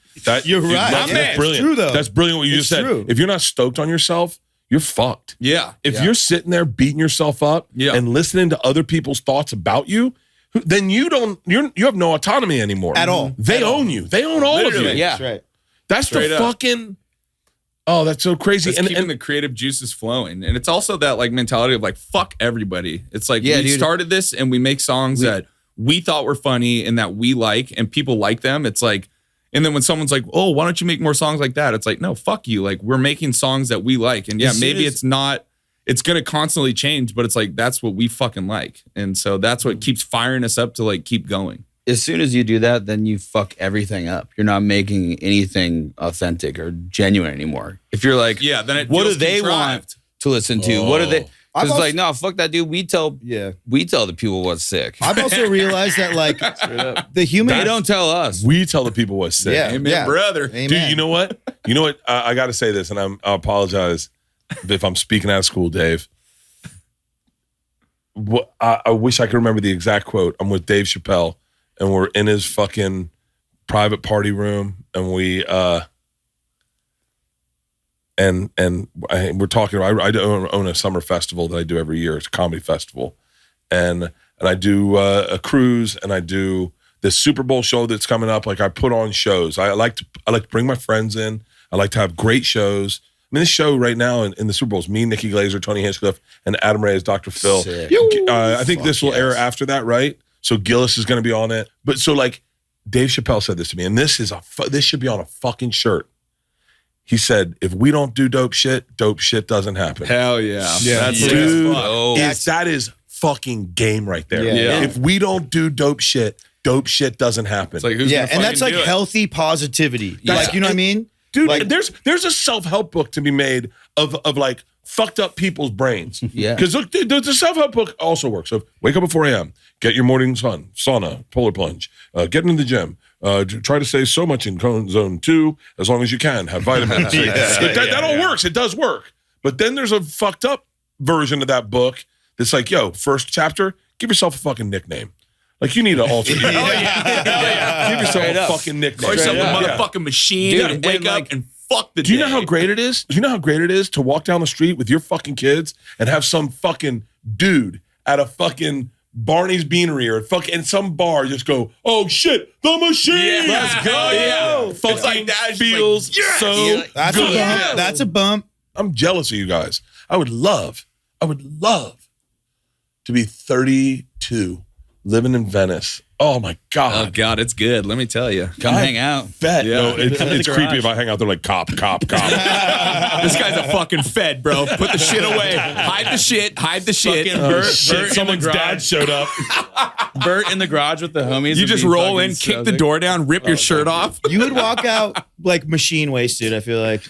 You're right. That's Yeah, it's brilliant. true, though. That's brilliant what you It's just said. true. If you're not stoked on yourself, you're fucked. Yeah. If you're sitting there beating yourself up and listening to other people's thoughts about you, then you have no autonomy anymore. At all. They own you. They own all of you. Literally. Yeah. That's right. That's Straight the up. fucking. Oh, that's so crazy. It's keeping the creative juices flowing. And it's also that like mentality of like, fuck everybody. It's like Yeah, we dude. started this and we make songs that we thought were funny and that we like and people like them. It's like, and then when someone's like, oh, why don't you make more songs like that? It's like, no, fuck you. Like we're making songs that we like. And yeah, As soon maybe as- it's not, it's going to constantly change, but it's like, that's what we fucking like. And so that's what keeps firing us up to like keep going. as soon as you do that, then you fuck everything up. You're not making anything authentic or genuine anymore. If you're like, Yeah, then it what do feels they contrived. want to listen to? What do they? I've Because also- like, no, fuck that dude. We tell the people what's sick. I've also realized that like the human. They don't tell us. We tell the people what's sick. Yeah. Amen, brother. Amen. Dude, you know what? I got to say this, and I apologize if I'm speaking out of school, Dave. I wish I could remember the exact quote. I'm with Dave Chappelle, and we're in his fucking private party room, and we're talking. I own a summer festival that I do every year. It's a comedy festival, and I do a cruise, and I do this Super Bowl show that's coming up. Like I put on shows. I like to bring my friends in. I like to have great shows. I mean, this show right now in the Super Bowl is me, Nikki Glazer, Tony Hinchcliffe, and Adam Ray as Dr. Phil. Sick. I think this will air after that, right? So Gillis is going to be on it. But so like Dave Chappelle said this to me, and this should be on a fucking shirt. He said, if we don't do dope shit doesn't happen. Hell yeah. That's Dude, Oh. that is fucking game right there. Yeah. If we don't do dope shit doesn't happen. It's like, who's Yeah, gonna and that's fucking like do it? healthy positivity. That's- Like, you know what I mean? Dude, like- there's a self-help book to be made of like fucked up people's brains. Yeah. Because look, the self-help book also works. So wake up at 4 a.m., get your morning sun, sauna, polar plunge, get into the gym, try to stay so much in zone 2 as long as you can, have vitamins. That all works. It does work. But then there's a fucked up version of that book that's like, yo, first chapter, give yourself a fucking nickname. Like you need an alter ego. Give yourself a fucking nickname. Call yourself a Yeah. motherfucking machine Dude, and wake and, up like, and fuck the Do you know day. how great it is? Do you know how great it is to walk down the street with your fucking kids and have some fucking dude at a fucking Barney's Beanery or in some bar just go, oh shit, the machine. Yeah. Let's go. Yeah. Fucking It's like that. It's feels like, yes. so Yeah. That's good. a bump. That's a bump. I'm jealous of you guys. I would love to be 32, living in Venice. Oh my Oh God. God, it's good. Let me tell you. Come hang out. Bet. Yeah. No, it's the creepy garage. if I hang out there like cop. This guy's a fucking fed, bro. Put the shit away. Hide the shit. Hide the shit. Fucking Oh, Bert shit. in the Someone's garage. dad showed up. Bert in the garage with the homies. You would just be roll fucking in, kick so the sick. door down, rip your shirt off. You would walk out like machine wasted, I feel like.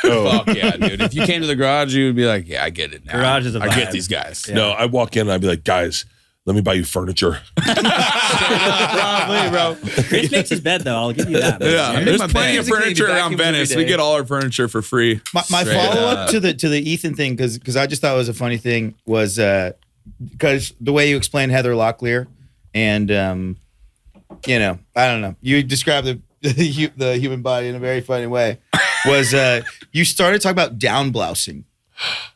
Fuck yeah, dude. If you came to the garage, you would be like, yeah, I get it now. Garage is a I get vibe. these guys. No, I walk in and I'd be like, guys, let me buy you furniture. Probably, bro. Chris makes his bed though. I'll give you that. man. Yeah, I make there's my plenty bed. of furniture Physically around vacuums every Venice. We day. get all our furniture for free. My Straight follow up. up to the Ethan thing, because I just thought it was a funny thing, was because the way you explained Heather Locklear, and I don't know, you described the human body in a very funny way. Was you started talking about down blousing,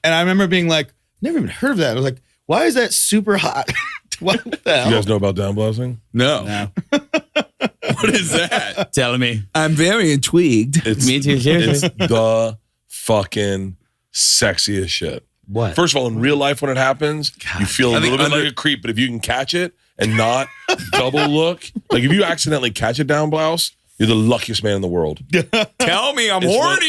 and I remember being like, never even heard of that. I was like, why is that super hot? What the hell? You guys know about down blousing? No. No. What is that? Telling me. I'm very intrigued. It's, Me too, seriously. It's the fucking sexiest shit. What? First of all, in real life, when it happens, you feel a I think little bit under- like a creep. But if you can catch it and not double look, like if you accidentally catch a down blouse, you're the luckiest man in the world. Tell me, I'm It's horny.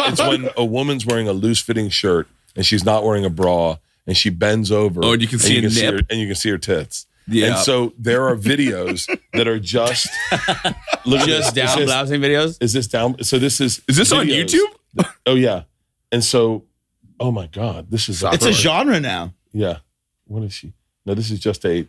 it's when a woman's wearing a loose fitting shirt and she's not wearing a bra and she bends over. Oh, and you can see a nip. and you can see her tits. Yeah. And so there are videos that are just look at Just this. down blousing videos? Is this down? So this is Is this on videos. YouTube? Oh yeah. And so, oh my God, this is It's a genre now. yeah. What is she? No, this is just a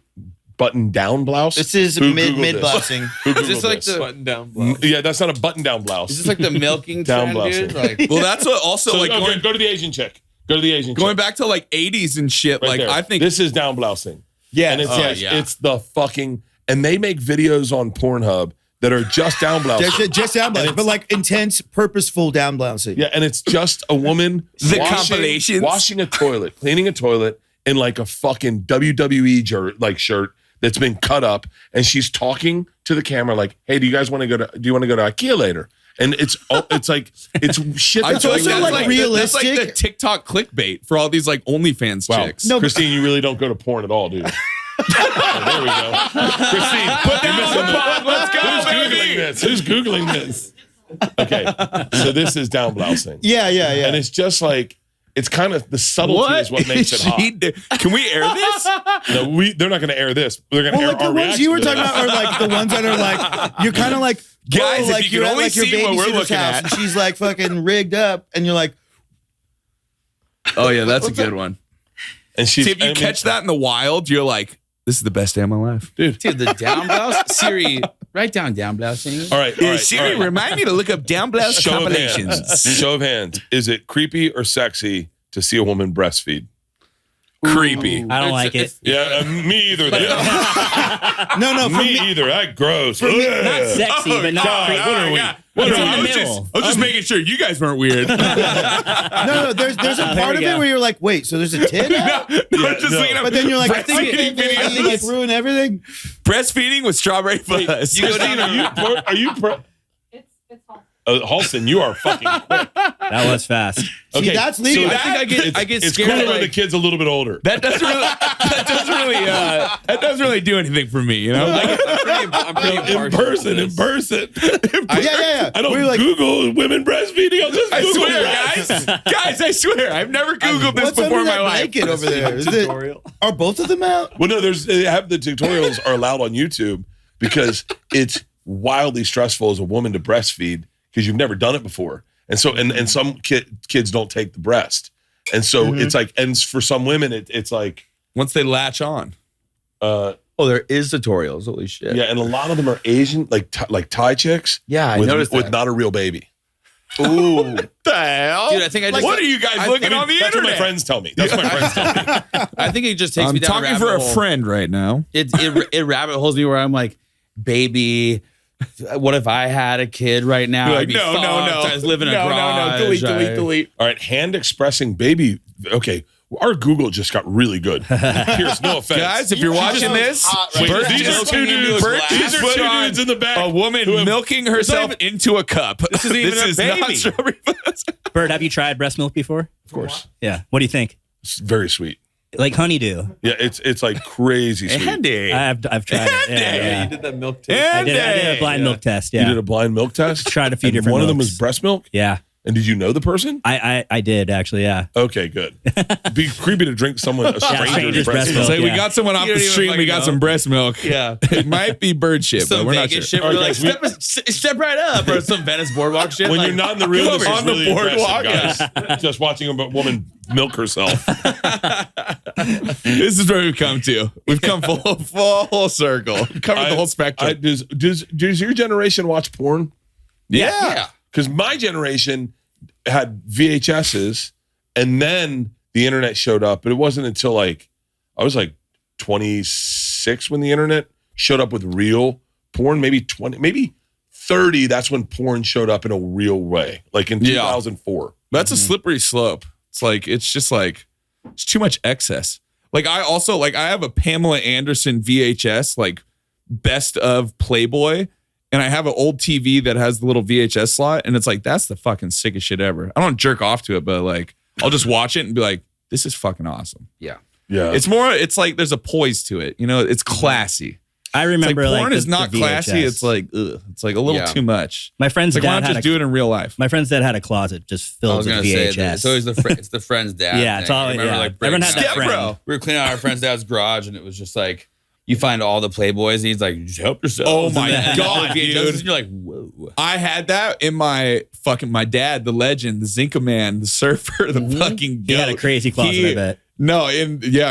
button down blouse. This is Who mid Googled this? blousing. Who Is this Googled like this? the Button down blouse. Yeah, that's not a button down blouse. is this like the milking Down trend, dude? blousing. Like Well, that's what also so like okay, go to the Asian chick. Go to the Asian going chick. back to like 80s and shit. Right like there. I think this is down blousing. Yeah, And it's Oh, yes, yeah. it's the fucking and they make videos on Pornhub that are just down blousing. just down blousing, but like intense, purposeful down blousing. Yeah, and it's just a woman The compilations. washing a toilet, cleaning a toilet in like a fucking WWE shirt that's been cut up, and she's talking to the camera like, "Hey, do you want to go to IKEA later?" And it's like it's shit. I That's feel like also, that's like, like realistic. That's like the TikTok clickbait for all these like OnlyFans wow, chicks. No, but- Christine, you really don't go to porn at all, dude. Oh, there we go, Christine. Put Let's go, Who's baby. googling this? Who's googling this? Okay, so this is down blousing. Yeah. And it's just like it's kind of the subtlety is what makes it hot. Can we air this? No, they're not going to air this. They're going to air like the our ones you were reaction talking to about are like the ones that are like you're kind of like Guys, if like you you're could at only like your see what we're babysitter's looking house at. and she's like fucking rigged up and you're like, Oh yeah, that's a good one. And she's, See, if you catch that in the wild, you're like, this is the best day of my life. Dude, the down blouse. Siri, write down down blouse thing. all right, all right, Siri, all right. remind me to look up down blouse Show of compilations. hands. Show of hands. Is it creepy or sexy to see a woman breastfeed? Creepy. I don't like it. Yeah, me either. no, for me either. That gross. Not Ugh. sexy, but not God, creepy. what are we? What It's are in we? the I was middle. just making sure you guys weren't weird. no, there's a part of we it go. where you're like, wait, so there's a tit out? Just looking up But then you're like, breastfeeding videos. like ruin everything. Breastfeeding with strawberry fuzz. You go down Are you It's hot. Halston, you are fucking quick. That was fast. See, that's legal. I think I get It's scared. cooler when Like, the kid's a little bit older. that doesn't really do anything for me, you know? I'm pretty In impartial to person. yeah. I don't We're like, Google women breastfeeding. I'll just I Google swear, breast. guys, I swear, I've never Googled this what's before under in my that life. blanket over there? Is it, are both of them out? Well, no, they have the tutorials are allowed on YouTube because it's wildly stressful as a woman to breastfeed because you've never done it before. And so, and some kids don't take the breast. And so it's like, and for some women, it's like, Once they latch on. Oh, there is tutorials. Holy shit. yeah. And a lot of them are Asian, like Thai chicks. Yeah, I with, noticed with that. not a real baby. Ooh. The hell? Dude, I think I just What are you guys looking on the That's internet? what my friends tell me. That's what my friends tell me. I think it just takes I'm me down talking a for rabbit a hole. friend right now. It rabbit holes me where I'm like, baby, what if I had a kid right now? You're I'd like, be no. fucked. I was living in a garage. Delete. All right. Hand expressing baby. Okay. Our Google just got really good. Here's no offense. Guys, if you're watching this, Wait, Bert these just are two milking dudes. Bert These just are put two on dudes in the back. a woman who have- milking herself into a cup. This isn't even a is not baby. strawberry fuzz. Bert, have you tried breast milk before? Of course. Yeah. What do you think? It's very sweet. Like honeydew. Yeah, it's like crazy sweet. Andy. I've tried it. Yeah. You did that milk test. I did a blind milk test. Yeah. You did a blind milk test? Tried a few And different one of them milks. was breast milk? Yeah. And did you know the person? I did actually. Yeah. Okay, good. Be creepy to drink someone a stranger's stranger's breast breast milk. It's like we Yeah. got someone off You the don't even street. We fucking got know. some breast milk. Yeah. It might be bird shit, but Some we're not Vegas sure. shit where All you're right, like, step right up, or some Venice boardwalk shit. When like, you're not in the room, this is on the really boardwalk, impressive, guys. Just watching a woman milk herself. This is where we've come to. We've come full circle. We've covered the whole spectrum. Does your generation watch porn? yeah. Because my generation had VHSs, and then the internet showed up. But it wasn't until I was 26 when the internet showed up with real porn. Maybe 20, maybe 30. That's when porn showed up in a real way, like in 2004. That's a slippery slope. It's just like it's too much excess. Like I also I have a Pamela Anderson VHS, like best of Playboy, and I have an old TV that has the little VHS slot, and it's like that's the fucking sickest shit ever. I don't jerk off to it, but like I'll just watch it and be like, this is fucking awesome. yeah. Yeah, It's like there's a poise to it. You know, it's classy. I It's like remember porn the- is not the classy. VHS. It's like ugh. It's like a little Yeah. too much. My friend's It's like why dad not had just do it in real life? My friend's dad had a closet just I filled was with gonna say VHS. that it's always it's the friend's dad. Yeah, thing. it's all- I remember, yeah. like, Everyone had breaking that up. friend. Bro. We were cleaning out our friend's dad's garage, and it was just like you find all the Playboys, and he's like, "Just help yourself." Oh my God, dude. You're like, whoa. I had that in my dad, the legend, the Zinka man, the surfer, the fucking He had a goat. crazy closet, I bet. No,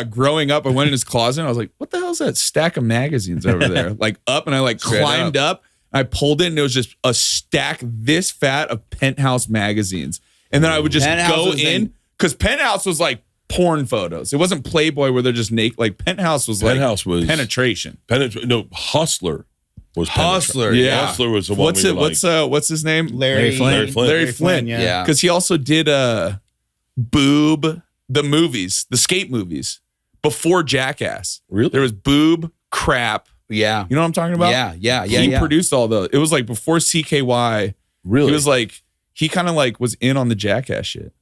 growing up, I went in his closet and I was like, what the hell is that stack of magazines over there? Like up, and I Straight climbed up. I pulled it and it was just a stack this fat of Penthouse magazines. And then I would just Penthouse go was in because Penthouse was like porn photos. It wasn't Playboy where they're just naked. Like Penthouse was like Penthouse was penetration. No, Hustler was Hustler, penetra- yeah. Hustler was the one. What's his name? Larry Flynn. Larry Flynn. Larry Flynn. Yeah. Because he also did Boob, the movies, the skate movies before Jackass. Really? There was Boob, Crap. Yeah. You know what I'm talking about? Yeah. He produced all those. It was like before CKY. Really? He was like, he kind of like was in on the Jackass shit.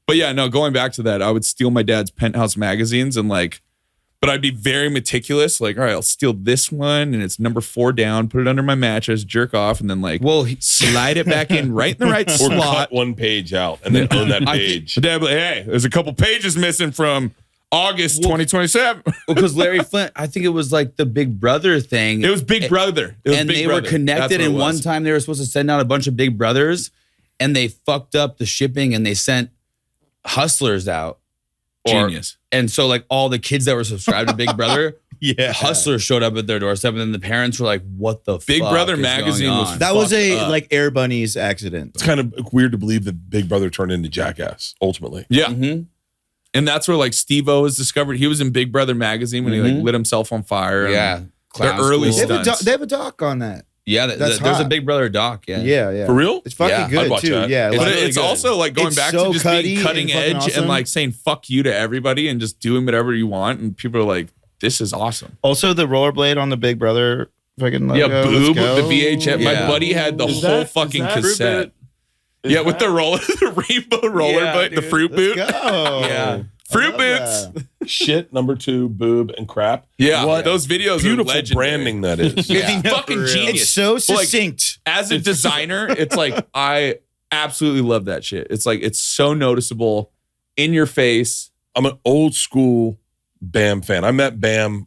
But yeah, no, going back to that, I would steal my dad's Penthouse magazines and like But I'd be very meticulous. Like, all right, I'll steal this one and it's number 4 down, put it under my mattress, jerk off, and then like slide it back in right in the right Or slot. cut one page out and then own that page. Dad be like, hey, there's a couple pages missing from August 2027. Because Larry Flint, I think it was like the Big Brother thing. It was Big Brother. It was and Big they Brother. were connected. That's And what it one was. time they were supposed to send out a bunch of Big Brothers, and they fucked up the shipping, and they sent Hustlers out. Genius. And so like all the kids that were subscribed to Big Brother, Hustlers showed up at their doorstep, and then the parents were like, "What the Big fuck Brother is magazine going was on?" That was fucked a up. like Air Bunnies accident. It's kind of weird to believe that Big Brother turned into Jackass, ultimately. Yeah. Mhm. And that's where like Steve-O was discovered. He was in Big Brother magazine when he like lit himself on fire. and Yeah, They're Clown early School. stunts. They have a doc on that. Yeah, That's there's a hot. Big Brother doc. Yeah, Yeah. For real? It's fucking Yeah, I'd good watch too. that. Yeah, But like, it's also like going It's back so to just cutty being and cutting fucking edge awesome. and like saying fuck you to everybody and just doing whatever you want. And people are like, this is awesome. also the rollerblade on the Big Brother fucking logo. Yeah, Let's Boob, go. the VHS. My Yeah. buddy had the whole fucking cassette. Yeah, with the roller, the rainbow roller, Yeah, but the dude. fruit boot. Let's go. Yeah. Fruit love boots. that. Shit, number 2, boob, and crap. Yeah, What those videos are beautiful legendary. branding that is. It's fucking genius. It's so But, like, succinct. as a designer, it's like I absolutely love that shit. It's like it's so noticeable, in your face. I'm an old school Bam fan. I met Bam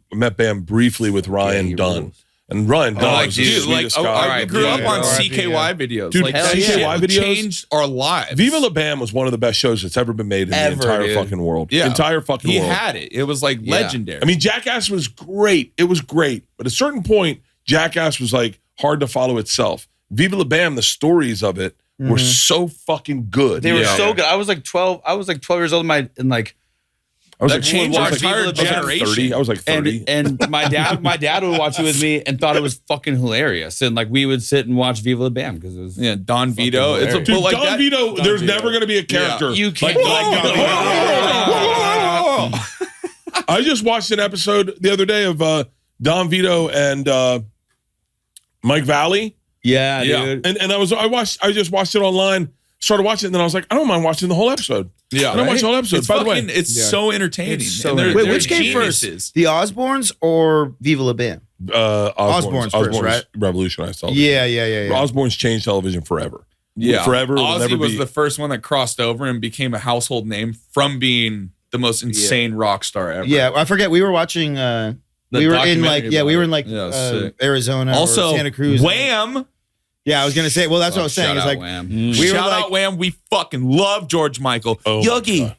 briefly with Ryan he Dunn. rules. And Ryan Dunn Like, is the dude, like sweetest I guy. grew up on RIP, CKY videos. Dude, like hell that yeah. shit CKY videos? changed our lives. Viva La Bam was one of the best shows that's ever been made in Ever, the entire dude. fucking world. Yeah. Entire fucking He world. had it. It was like Yeah. legendary. I mean, Jackass was great. It was great. But at a certain point, Jackass was like hard to follow itself. Viva La Bam, the stories of it were so fucking good. They were Yeah. so good. I was like 12 years old, and like I was That like, changed I our was like- entire I was like generation. 30. I was like 30. and my dad would watch it with me and thought it was fucking hilarious, and like we would sit and watch Viva La Bam because it was Yeah, Don Vito. It's a hilarious. Dude, but like Don that- Vito, there's Vito. never going to be a character. You can't like Don Vito. I just watched an episode the other day of Don Vito and Mike Valley. yeah, Yeah. dude. And I just watched it online, started watching it, and then I was like, I don't mind watching the whole episode. Yeah, I don't watch the whole episode, It's by the way. fucking, it's so entertaining. It's so And they're- entertaining. Wait, they're which came first? geniuses. The Osbournes or Viva La Bam? Osbourne's first, right? Revolutionized television. Yeah. Osbourne's changed television forever. Yeah, Forever. Will Ozzy never was be. the first one that crossed over and became a household name from being the most insane rock star ever. Yeah, I forget. We were watching. We were in like documentary we were in about like Yeah, sick. Arizona, Also, or Santa Cruz. Wham! Yeah, I was gonna say. Well, that's what I was saying. Shout It's out like Wham. we were Shout like out Wham! We fucking love George Michael. Oh my Yogi, God.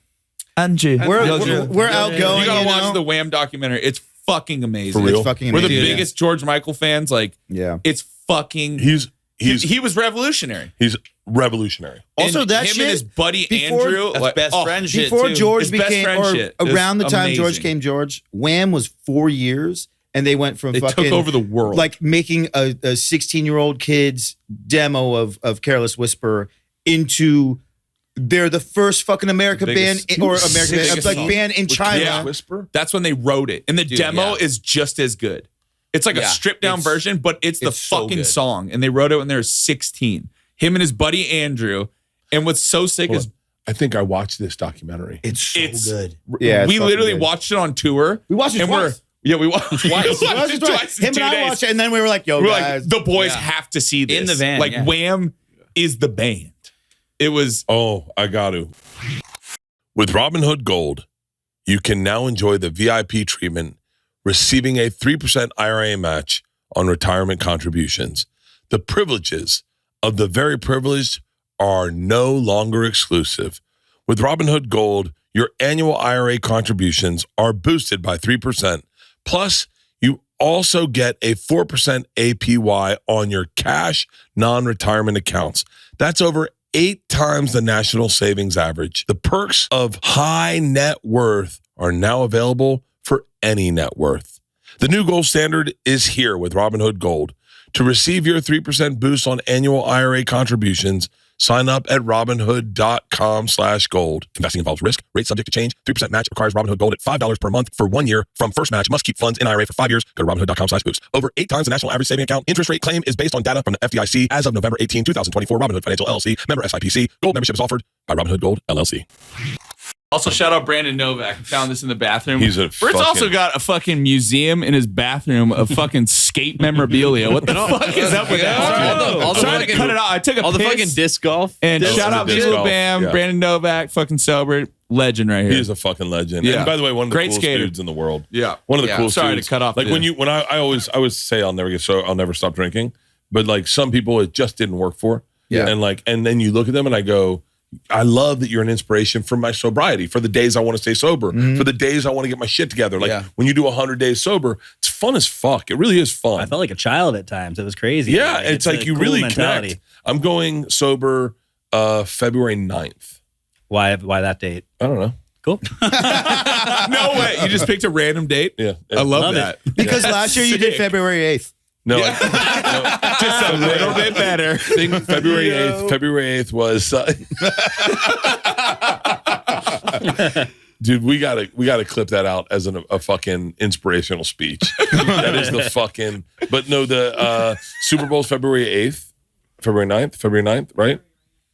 Angie. we're outgoing. You gotta watch know? the Wham documentary. It's fucking amazing. For real? It's fucking We're the amazing. biggest George Michael fans. Like, Yeah. it's fucking. He's He was revolutionary. revolutionary. Also, And that him shit and his buddy before- Andrew, That's like, best oh, friend shit Before too. George His best became, friend or shit is around the time George amazing. came George, Wham was 4 years, and they went from They fucking took over the world. like making a 16-year-old kid's demo of Careless Whisper into they're the first fucking American band Biggest- or American biggest like song. band in China. Yeah. Whisper? That's when they wrote it. And the Dude, demo yeah. is just as good. It's like a Yeah, stripped down it's- version, but it's the it's so fucking good. song. And they wrote it when they were 16. Him and his buddy Andrew. And what's so sick is I think I watched this documentary. It's so It's- good. Yeah, it's we fucking literally good. watched it on tour. We watched it and twice. we watched twice. We watched it twice. in Him 2 and I days. watched it, and then we were like, "Yo, We're guys." like, the boys Yeah. have to see this. In the van, Like, yeah. Wham is the band. It was Oh, I got to. With Robinhood Gold, you can now enjoy the VIP treatment, receiving a 3% IRA match on retirement contributions. The privileges of the very privileged are no longer exclusive. With Robinhood Gold, your annual IRA contributions are boosted by 3%. Plus, you also get a 4% APY on your cash non-retirement accounts. That's over 8 times the national savings average. The perks of high net worth are now available for any net worth. The new gold standard is here with Robinhood Gold. To receive your 3% boost on annual IRA contributions, sign up at Robinhood.com/gold. Investing involves risk. Rate subject to change. 3% match requires Robinhood Gold at $5 per month for 1 year. From first match, must keep funds in IRA for 5 years. Go to Robinhood.com/boost. Over 8 times the national average saving account. Interest rate claim is based on data from the FDIC as of November 18, 2024. Robinhood Financial LLC. Member SIPC. Gold membership is offered by Robinhood Gold LLC. Also, shout out Brandon Novak. I found this in the bathroom. He's a Bert's also got a fucking museum in his bathroom of fucking skate memorabilia. What the fuck is up with that? All the Trying to fucking- cut it out. I took a All the piss. fucking disc golf. And Disc shout out golf. Boo Bam, Yeah. Brandon Novak, fucking sober legend right here. He is a fucking legend. Yeah. And by the way, one of the Great coolest skater. dudes in the world. Yeah. One of the Yeah. coolest Sorry to dudes. cut off Like the- when I always say I'll never stop drinking, but like some people it just didn't work for. Yeah. And then you look at them and I go, I love that you're an inspiration for my sobriety, for the days I want to stay sober, for the days I want to get my shit together. Like when you do 100 days sober, it's fun as fuck. It really is fun. I felt like a child at times. It was crazy. Yeah, it's like a you cool really mentality. connect. I'm going sober February 9th. Why that date? I don't know. Cool. No way. You just picked a random date? Yeah. I love Love that. Because last year you did Sick. February 8th. No, Just a little bit better. I think February 8th. February 8th was. Dude, we gotta clip that out as a fucking inspirational speech. That is the fucking. But no, the Super Bowl's February 8th, February 9th, right?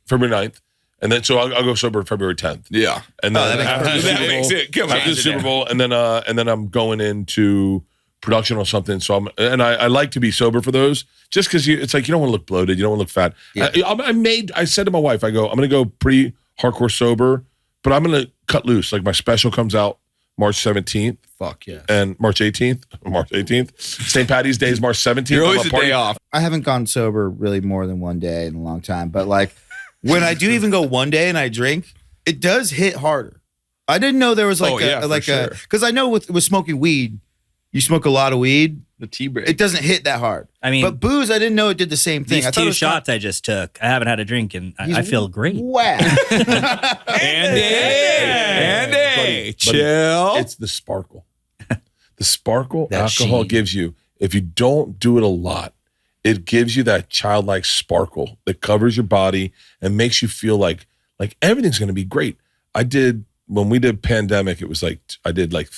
February 9th. And then so I'll go sober February 10th. Yeah. And then after the That Super makes Bowl, it. Come after on. the Super Bowl, and then I'm going into production or something. So I like to be sober for those, just because it's like you don't want to look bloated, you don't want to look fat. Yeah. I said to my wife, I'm going to go pretty hardcore sober, but I'm going to cut loose. Like my special comes out March 17th. Fuck yeah. And March 18th. St. Patty's Day is March 17th. You're I'm always a party- day off. I haven't gone sober really more than one day in a long time, but like when I do even go one day and I drink, it does hit harder. I didn't know there was like because I know with smoking weed, you smoke a lot of weed, The tea break. it doesn't hit that hard. I mean, But booze, I didn't know it did the same thing. these I thought it two was shots I just took, I haven't had a drink and I feel great. Wow. Andy, chill. It's the sparkle. The sparkle That alcohol sheen. gives you, if you don't do it a lot, it gives you that childlike sparkle that covers your body and makes you feel like everything's going to be great. When we did pandemic, it was like, I did like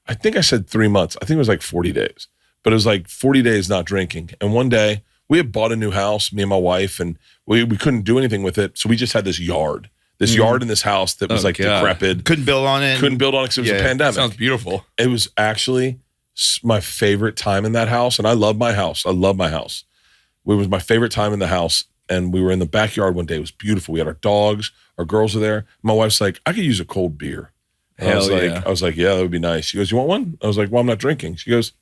I think I said 3 months. I think it was like 40 days, but it was like 40 days not drinking. And one day we had bought a new house, me and my wife, and we couldn't do anything with it. So we just had this yard in this house that was decrepit. Couldn't build on it. Couldn't build on it because it was a pandemic. Sounds beautiful. It was actually my favorite time in that house. And I love my house. It was my favorite time in the house. And we were in the backyard one day. It was beautiful. We had our dogs. Our girls were there. My wife's like, I could use a cold beer. And I was like, yeah, that would be nice. She goes, you want one? I was like, well, I'm not drinking. She goes,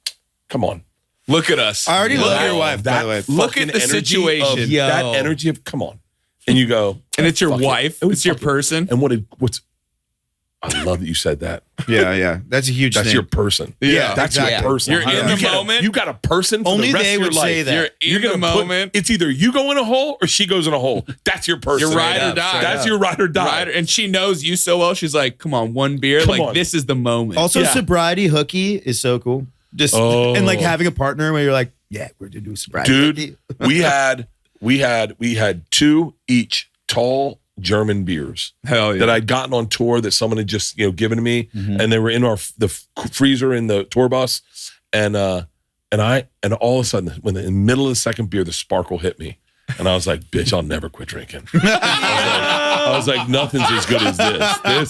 come on. Look at us. I already love your wife, by That the way. Look fucking at the energy situation. of- Yo. That energy of, come on. And you go, And it's your fuck it. wife. And we It's your fucking- person. And I love that you said that. Yeah. That's a huge That's thing. your person. Yeah, That's exactly. your person. You're in the moment. You got a person for Only the rest they of your would life. say that. You're in the gonna put- moment. It's either you go in a hole or she goes in a hole. That's your person. You're ride or up, die. straight That's your ride or die. Ride or- and she knows you so well. She's like, come on, one beer. Come Like, on. this is the moment. Also, Yeah. sobriety hooky is so cool. Just and like having a partner where you're like, yeah, we're gonna do sobriety. Dude, hooky. we had 2 each tall German beers Hell yeah. that I'd gotten on tour that someone had just given to me, and they were in the freezer in the tour bus, and all of a sudden, when in the middle of the second beer, the sparkle hit me, and I was like, bitch, I'll never quit drinking. I was like, nothing's as good as this.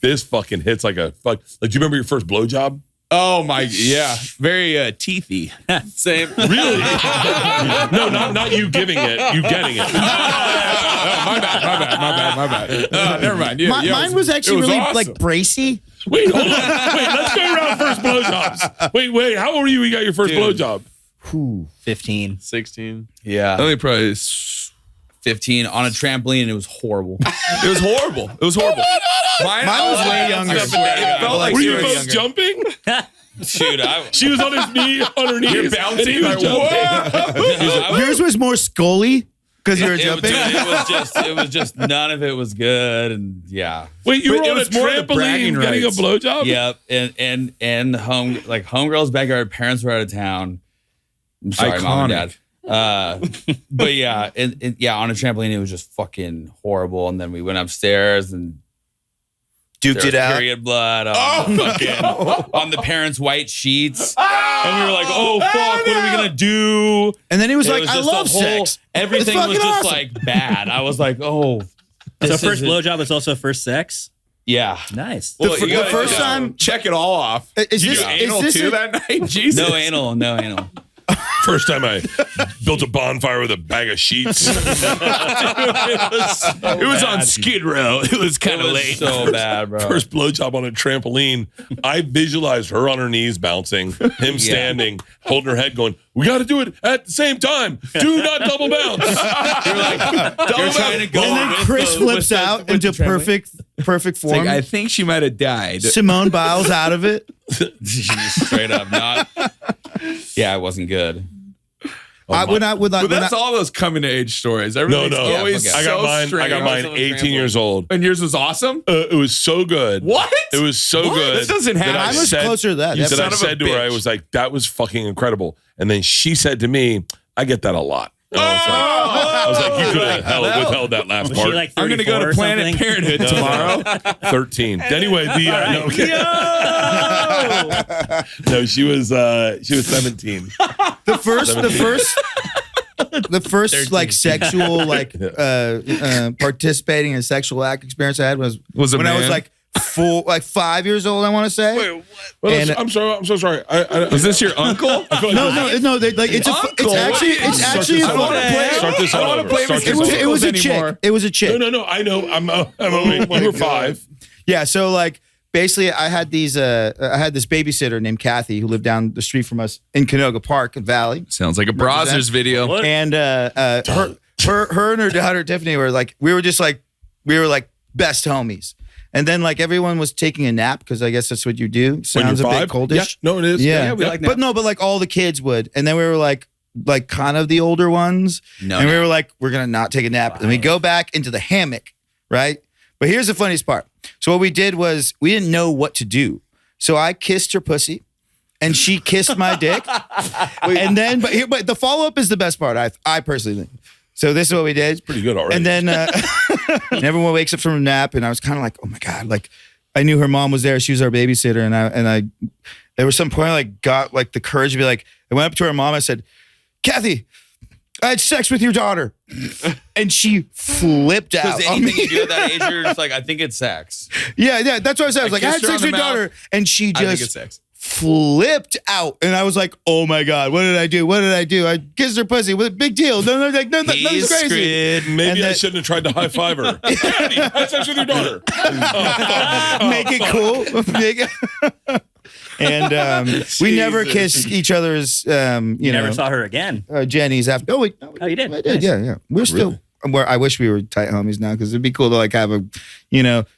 This fucking hits like a fuck. Like, do you remember your first blowjob? Oh my, yeah. Very teethy. Same. Really? No, not you giving it, you getting it. My bad. Never mind. Yeah, Mine was actually really like bracy. Wait, hold on. Wait, let's go around first blowjobs. Wait, how old were you when you got your first blowjob? 15. 16. Yeah. only probably 15 on a trampoline, and it was horrible. It was horrible. Mine was way younger. It felt like Were you you were both jumping? Dude, She was on his knee, on her knees. You're and bouncing he was like, jumping. whoa. Yours was more scully because you were It, jumping. dude, it was just none of it was good, and yeah. Wait, you But were it on a was more the trampoline bragging getting rights. a blowjob? Yep, and homegirl's backyard. Parents were out of town. I'm sorry, mom and dad. But yeah, and yeah, on a trampoline, it was just fucking horrible. And then we went upstairs and Duked there it was out. period blood on the parents' white sheets, and we were like, "Oh fuck, what are we gonna do?" And then he was It like, was I just love the whole- sex. Everything It's was fucking just awesome. like bad. I was like, "Oh." So first blowjob is also first sex. Yeah. Nice. Well, The you gotta, first time- check it all off. Is Did you this- do anal is this too a- that night? Jesus. No anal. First time I built a bonfire with a bag of sheets. It was on Skid Row. It was kind of late. So bad, bro. First blowjob on a trampoline. I visualized her on her knees bouncing, him standing, holding her head, going, "We got to do it at the same time. Do not double bounce." You're trying to go. And then with Chris the- flips with the- out with into the trampoline. perfect It's like, form. I think she might have died. Simone Biles out of it. Straight up, not. Yeah, it wasn't good. When But that's all those coming to age stories. Everything's No. always Yeah, I got so mine. I strange. got mine. 18 years old. And yours was awesome? It was so good. What? It was so What? good. This doesn't happen. that I was closer to that. You That said I son of a said to her, I bitch. was like, "That was fucking incredible." And then she said to me, "I get that a lot." And I was like, "You could have withheld that last Was she part." like I'm going to 34 go or to Planned something? Parenthood tomorrow. 13. Anyway, the no, okay. Yo! No, she was 17. The first like sexual like participating in a sexual act experience I had was Was a when I was man? like 5 years old. I want to say. Wait, what? And- I'm sorry. I'm so sorry. Was this your uncle? No. Like it's Uncle, it's actually a I don't wanna play. Start this I don't all wanna over. play Start with this it was all it was a anymore. chick. It was a chick. No. I know. I'm only 5. Yeah. So like basically, I had this babysitter named Kathy who lived down the street from us in Canoga Park Valley. Sounds like a Brazzers video. What? And her and her daughter Tiffany were like we were best homies. And then like everyone was taking a nap because I guess that's what you do. Sounds a bit coldish. Yeah, no, it is. Yeah, we like but like all the kids would, and then we were like kind of the older ones, and we were like, we're gonna not take a nap, and we go back into the hammock, right? But here's the funniest part. So what we did was we didn't know what to do, so I kissed her pussy, and she kissed my dick, and then but the follow up is the best part. I personally think. So this is what we did. Pretty good already. And then and everyone wakes up from a nap, and I was kind of like, oh my God, like I knew her mom was there. She was our babysitter. And I there was some point I like got like the courage to be like, I went up to her mom. I said, Kathy, I had sex with your daughter. And she flipped out. Because on anything me. you do at that age, you're just like, I think it's sex. Yeah, that's what I said. I was like, I had kissed her sex on with the your daughter. And she I think it's just sex. flipped out. And I was like, oh my God, what did I do? I kissed her pussy. What a big deal. No, like, no, that's He's crazy. screwed. Maybe and I that- shouldn't have tried to high five her. Daddy, I had sex with your daughter. Make it cool. Make it. And we never kissed each other's, You never saw her again. Jenny's after. Oh, You did? I did. Yeah. We're still. Where I wish we were tight homies now because it'd be cool to like have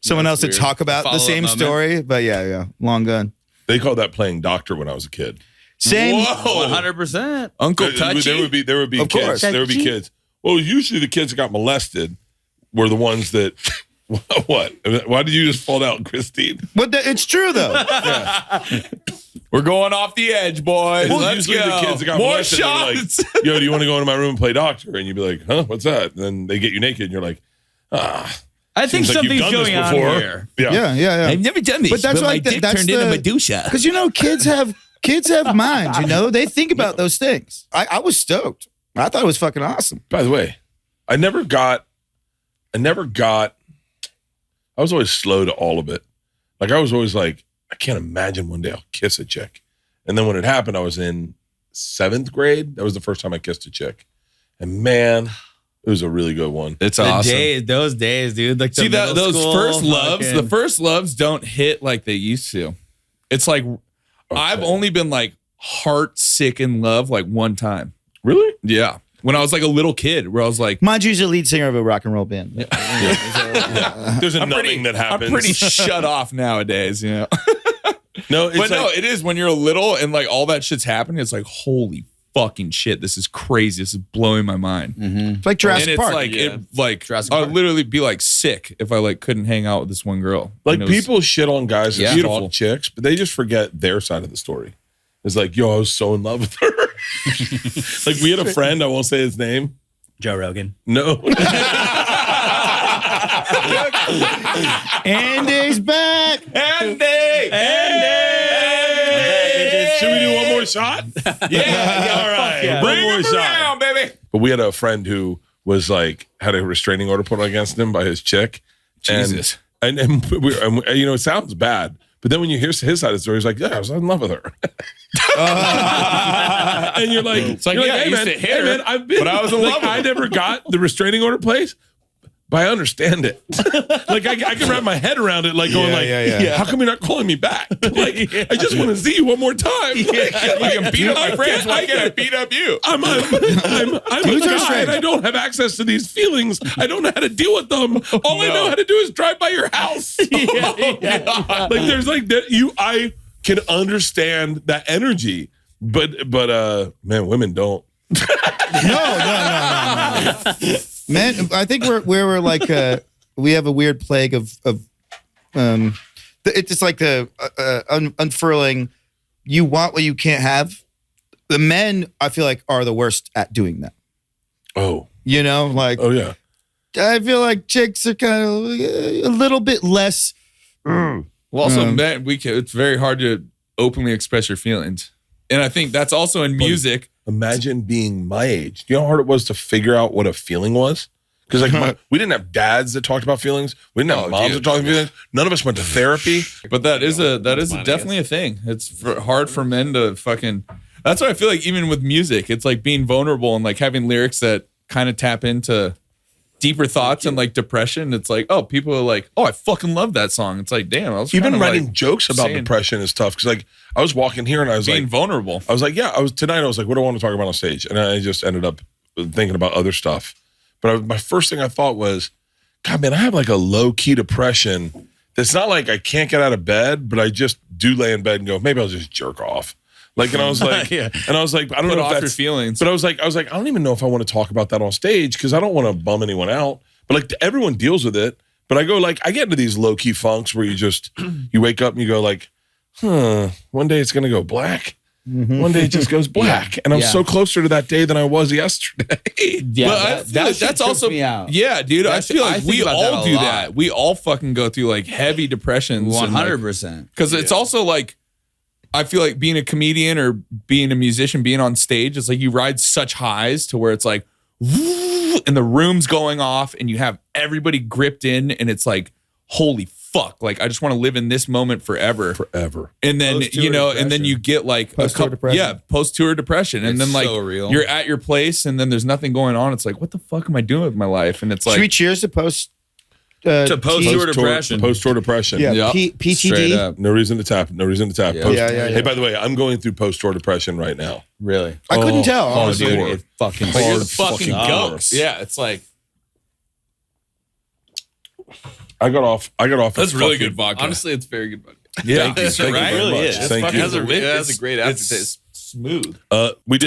someone else to weird. talk about the Follow-up same moment. story. But yeah, long gone. They called that playing doctor when I was a kid. Same. Whoa. 100%. Uncle There Touchy. would be Of kids. course. There would be kids. Well, usually the kids that got molested were the ones that. What? Why did you just fall down, Christine? But it's true though. We're going off the edge, boys. Well, Let's usually go. the kids that got More molested, they were shots. like, "Yo, do you want to go into my room and play doctor?" And you'd be like, "Huh? What's that?" And then they get you naked, and you're like, I think "Seems like you've something's done this going on before." here. Yeah. Yeah. never done this, But that's my like dick that's turned into Medusa. because kids have minds. They think about those things. I was stoked. I thought it was fucking awesome. By the way, I was always slow to all of it. Like I was always like, I can't imagine one day I'll kiss a chick. And then when it happened, I was in 7th grade. That was the first time I kissed a chick. And man, it was a really good one. It's awesome. Those days, dude. Like See the those middle first school loves. fucking- The first loves don't hit like they used to. It's like I've only been like heart sick in love like one time. Really? Yeah, when I was like a little kid, where I was like, Mind you, he's the lead singer of a rock and roll band. There's a numbing that happens. I'm pretty shut off nowadays, you know. No, it's But no, like, it is when you're little and like all that shit's happening. It's like holy fucking shit, this is crazy. This is blowing my mind. It's like Jurassic And it's Park. like Yeah. it like Jurassic I'd Park. literally be like sick if I like couldn't hang out with this one girl. like And it was- people shit on guys that Yeah. stalk Beautiful. chicks, but they just forget their side of the story. It's like, yo, I was so in love with her. Like we had a friend, I won't say his name. Joe Rogan. No. Andy's back. Should we do one more shot? yeah, All right. yeah. One Bring more him shot. around, baby. But we had a friend who was like had a restraining order put against him by his chick. Jesus. And you know, it sounds bad, but then when you hear his side of the story, he's like, yeah, I was in love with her. And you're like, It's like, you're yeah, I hey, used man, to hit her, hey, man, I've been, but I was in love with I her. never got the restraining order place, but I understand it. Like I can wrap my head around it, like going how come you're not calling me back? Like I just want to see you one more time. Like, I can beat up my friends. Why can't I beat up you? I'm a guy and I don't have access to these feelings. I don't know how to deal with them. All I know how to do is drive by your house. Like there's like that I can understand that energy, but man, women don't. No. Man, I think we're like we have a weird plague of it's just like the unfurling. You want what you can't have. The men, I feel like, are the worst at doing that. Oh, You know, like oh yeah. I feel like chicks are kind of a little bit less. Well, also, men, it's very hard to openly express your feelings. And I think that's also in music. Imagine being my age. Do you know how hard it was to figure out what a feeling was? Because like we didn't have dads that talked about feelings. We didn't have moms that talked about feelings. None of us went to therapy. But that is definitely a thing. It's hard for men to fucking. That's what I feel like. Even with music, it's like being vulnerable and like having lyrics that kind of tap into deeper thoughts and like depression. It's like, oh, people are like, oh, I fucking love that song. It's like, damn. I was Even kind of writing like jokes about saying- depression is tough. Because like I was walking here and I was being like, vulnerable. I was like, yeah. I was like, what do I want to talk about on stage? And I just ended up thinking about other stuff. But my first thing I thought was, God, man, I have like a low key depression. That's not like I can't get out of bed, but I just do lay in bed and go, maybe I'll just jerk off. Like, and I was like, I don't Put know off if your that's feelings. But I was like, I don't even know if I want to talk about that on stage because I don't want to bum anyone out. But like everyone deals with it. But I go like, I get into these low key funks where you just, you wake up and you go like, one day it's going to go black. One day it just goes black. And I'm so closer to that day than I was yesterday. Yeah, But I feel like that's also me out. Yeah, dude. I feel like think we about that all a do lot. that. We all fucking go through like heavy depressions. 100%. Because it's also like, I feel like being a comedian or being a musician, being on stage, it's like you ride such highs to where it's like, and the room's going off and you have everybody gripped in and it's like, holy fuck. Like, I just want to live in this moment forever. And then, Post-tour and then you get like Post-tour depression. Yeah, post-tour depression. And It's then like so real. you're at your place and then there's nothing going on. It's like, what the fuck am I doing with my life? And it's Should we like, cheers to post To post-tour depression. Post-tour depression. Yeah, Yep. PTD. straight up. No reason to tap. Yeah. Yeah. Hey, by the way, I'm going through post-tour depression right now. Really? I couldn't tell. honestly. dude. It fucking But you're the Hard fucking fucking ghost. Yeah, it's like, I got off. that's a really fucking- good vodka. Honestly, it's very good vodka. Yeah, thank you very Really much. is. Thank It you. has a great It's aftertaste. smooth. We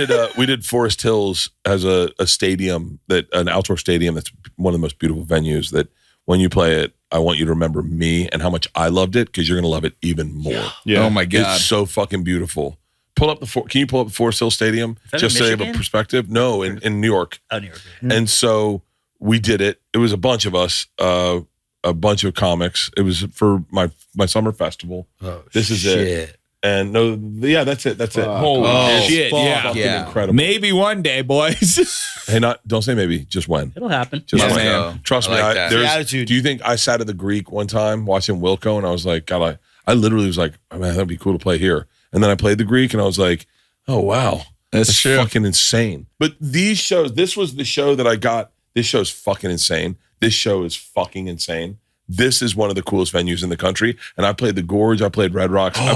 did Forest Hills as a stadium, an outdoor stadium that's one of the most beautiful venues that when you play it, I want you to remember me and how much I loved it because you're going to love it even more. Yeah. Oh my God. It's so fucking beautiful. Can you pull up the Forest Hills Stadium? that Just in so you have a Michigan? perspective. No, in New York. Oh, New York. And so we did it. It was a bunch of us, a bunch of comics. It was for my summer festival. Oh, This is it. And that's it. That's it. Holy shit. Yeah. Fucking Yeah. incredible. Maybe one day, boys. Hey, don't say maybe, just when. It'll happen. Just Let's when. go. Trust I me. like that. The attitude. Do you think I sat at the Greek one time watching Wilco and I was like, God, I literally was like, oh, man, that'd be cool to play here. And then I played the Greek and I was like, oh, wow. That's true. Fucking insane. But these shows, this was the show that I got. This show's fucking insane. This show is fucking insane. This is one of the coolest venues in the country. And I played the Gorge. I played Red Rocks. I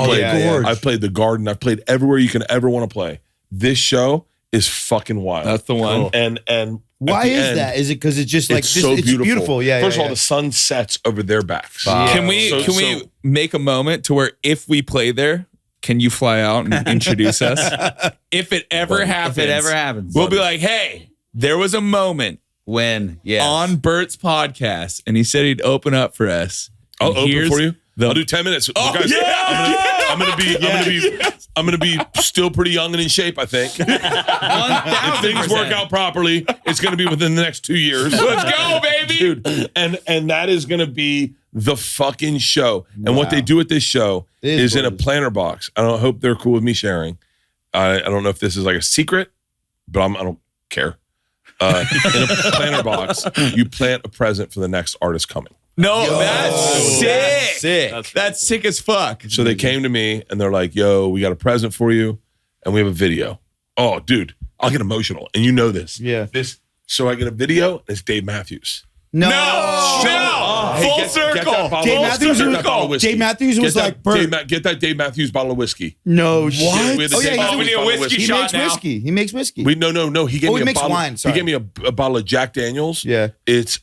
played the Garden. I played everywhere you can ever want to play. This show is fucking wild. That's the one. And Why at the is end, that? Is it because it's just like it's this, so it's beautiful? Yeah. First yeah, of all, the sun sets over their backs. Can we make a moment to where if we play there, can you fly out and introduce us? If it ever happens. We'll be like, hey, there was a moment When? Yeah. on Bert's podcast and he said he'd open up for us. I'll And open here's for you. the- I'll do 10 minutes. Oh, Guys, yeah! I'm gonna be still pretty young and in shape, I think. If things work out properly, it's gonna be within the next 2 years. Let's go, baby. Dude. And that is gonna be the fucking show. And what they do at this show is in a planter box. I don't hope they're cool with me sharing. I don't know if this is like a secret, but I don't care. in a planter box. You plant a present for the next artist coming. No, that's sick. Sick. That's sick as fuck. So they came to me and they're like, "Yo, we got a present for you, and we have a video." Oh, dude, I'll get emotional, and you know this. Yeah. So I get a video. And it's Dave Matthews. No. Hey, Full get circle. that bottle- Dave Full Matthews circle. was- That bottle of whiskey. Dave Matthews was Get that like, Bert. Get that Dave Matthews bottle of whiskey. No What? shit. We had the Oh, same yeah, bottle we need a of whiskey he shot makes now. whiskey. He makes whiskey. No. He gave Oh, me he a makes bottle. wine, sorry. He gave me a bottle of Jack Daniels. Yeah. It's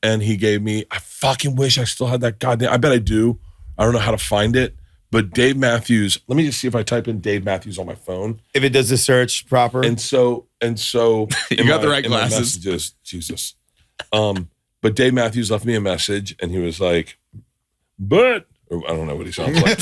and he gave me. I fucking wish I still had that goddamn. I bet I do. I don't know how to find it. But Dave Matthews. Let me just see if I type in Dave Matthews on my phone. If it does the search proper. And so You got the right in my glasses. messages, Jesus. But Dave Matthews left me a message, and he was like, "But." Or I don't know what he sounds like.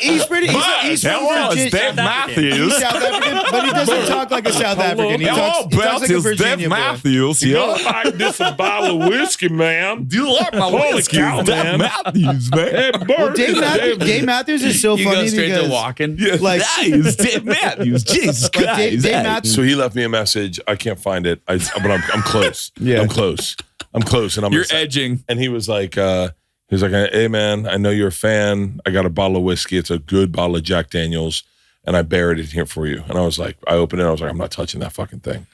he's pretty. He's from Virginia. Dave Matthews. He's South African, but he doesn't talk like a South African. He talks like a Virginia boy. Matthews. You like this a bottle of whiskey, man? Do you like my Holy whiskey? cow, Dave man. Matthews, man. Hey, Bert, Well, Dave Matthews is so You funny go straight because to walking. like Nice, Dave Matthews. Jesus Like, Dave Christ. Matthews. So he left me a message. I can't find it. But I'm close. Yeah. I'm close. And I'm You're edging. And he was like, "Hey man, I know you're a fan. I got a bottle of whiskey. It's a good bottle of Jack Daniels, and I buried it here for you." And I was like, I opened it. I was like, I'm not touching that fucking thing.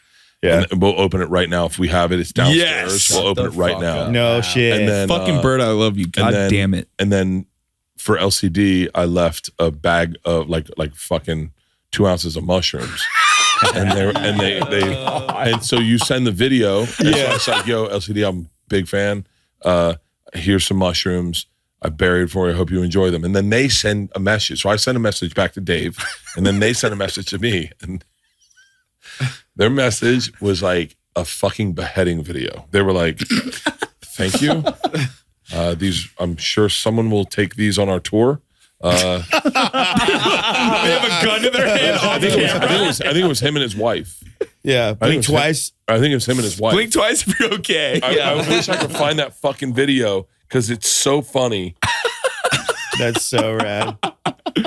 Yeah. And we'll open it right now if we have it. It's downstairs. Yes. We'll open it Shut the right fuck now. up. no shit. And then Fucking Bert, I love you. God then- damn it. And then for LCD, I left a bag of like fucking 2 ounces of mushrooms. and so you send the video. And so I was like, "Yo, LCD, I'm a big fan. Here's some mushrooms. I buried for you. I hope you enjoy them." And then they send a message. So I send a message back to Dave, and then they send a message to me. And their message was like a fucking beheading video. They were like, "Thank you. These, I'm sure someone will take these on our tour." They have a gun to their head. I think it was him and his wife. yeah, I think blink it was him- twice. I think it was him and his wife. Blink twice if you're okay. I wish I could find that fucking video because it's so funny. That's so rad.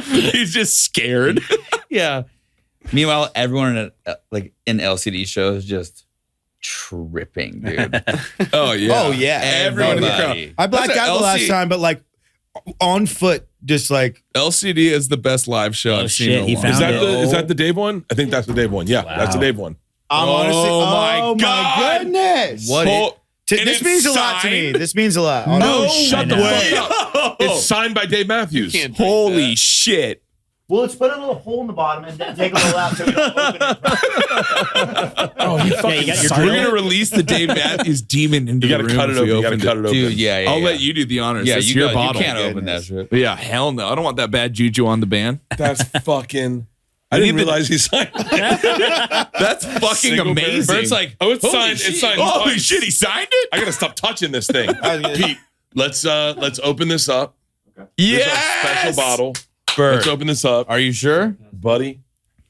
He's just scared. Yeah. Meanwhile, everyone in LCD shows just tripping, dude. Oh, yeah. Oh yeah, Everyone in the crowd. Everybody. I blacked That's a out the last LC time, but like on foot, just like LCD is the best live show Oh, I've seen shit, in a he while. found Is that it. is that the Dave one? I think that's the Dave one. Yeah, that's the Wow. Dave one. I'm Oh honestly. my Oh God. my goodness! What? Whole- and This it's means a lot to me. signed? This means a lot. No, Oh, shut the know. fuck up. It's signed by Dave Matthews. Holy shit. Well, let's put a little hole in the bottom and then take a little out so we don't open it. Oh, you fucking you got your signed We're it? going to release the Dave Matthews demon into You the got to room. cut it if open. we You got to opened cut it open. Dude, yeah. I'll let you do the honors. Yeah, It's you your go. bottle. You can't open that shit. Yeah, hell no. I don't want that bad juju on the band. That's fucking. I didn't realize he signed. That's fucking Single amazing. Bert's like, oh, it's signed. It's signed. Holy shit, he signed it? I gotta stop touching this thing. Pete, let's open this up. This is our Yes! special bottle. Bert, Let's open this up, are you sure? buddy.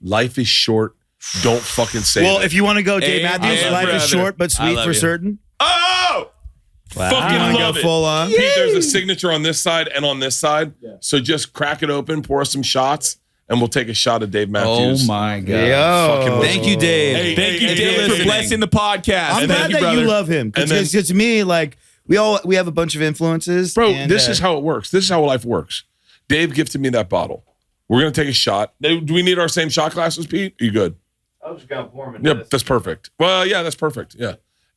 Life is short. Don't fucking say Well, that. if you want to go Dave Amen, Matthews, life brother. is short but I sweet love for you. certain. Oh! Wow. fucking You want to go love it. full on? Pete, there's a signature on this side and on this side. So just crack it open, pour us some shots, and we'll take a shot of Dave Matthews. Oh my god. Yo. Fucking Thank you, Dave. Hey, Thank you, hey, Dave, for listening. blessing the podcast. I'm And glad thank that brother. you love him And then- because to me, like we have a bunch of influences, Bro, and, this is how it works. This is how life works. Dave gifted me that bottle. We're gonna take a shot. Do we need our same shot glasses, Pete? Are you good? I was gonna pour him in Yep, that's perfect. Well, yeah, that's perfect. Yeah,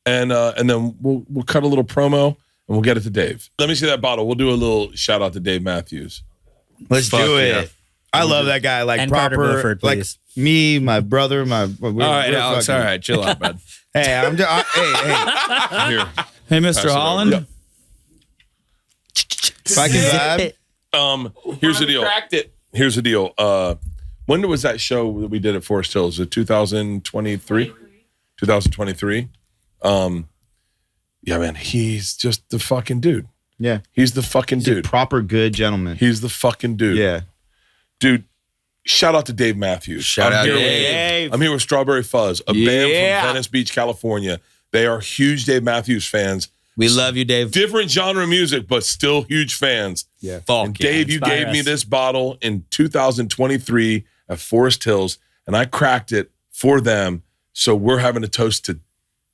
and then we'll cut a little promo and we'll get it to Dave. Let me see that bottle. We'll do a little shout out to Dave Matthews. Let's Fuck do it. yeah. I love that guy. Like And Carter proper, Bluford, like please. me, my brother, my. All right, Alex. All right, chill out, bud. Hey, I'm just. Hey, Here, Hey, Pass Mr. it over. Holland. Yep. if I can vibe. Here's the deal. Cracked it. Here's the deal. When was that show that we did at Forest Hills? Was it 2023? 2023. Yeah, man, he's just the fucking dude. Yeah, He's the fucking he's a dude. proper good gentleman. He's the fucking dude. Yeah, Dude, shout out to Dave Matthews. Shout out here Dave. With, I'm here with Strawberry Fuzz, a band Yeah. from Venice Beach, California. They are huge Dave Matthews fans. We love you, Dave. Different genre music, but still huge fans. yeah. And Dave, you inspire gave me us. this bottle in 2023 at Forest Hills, and I cracked it for them So we're having a toast to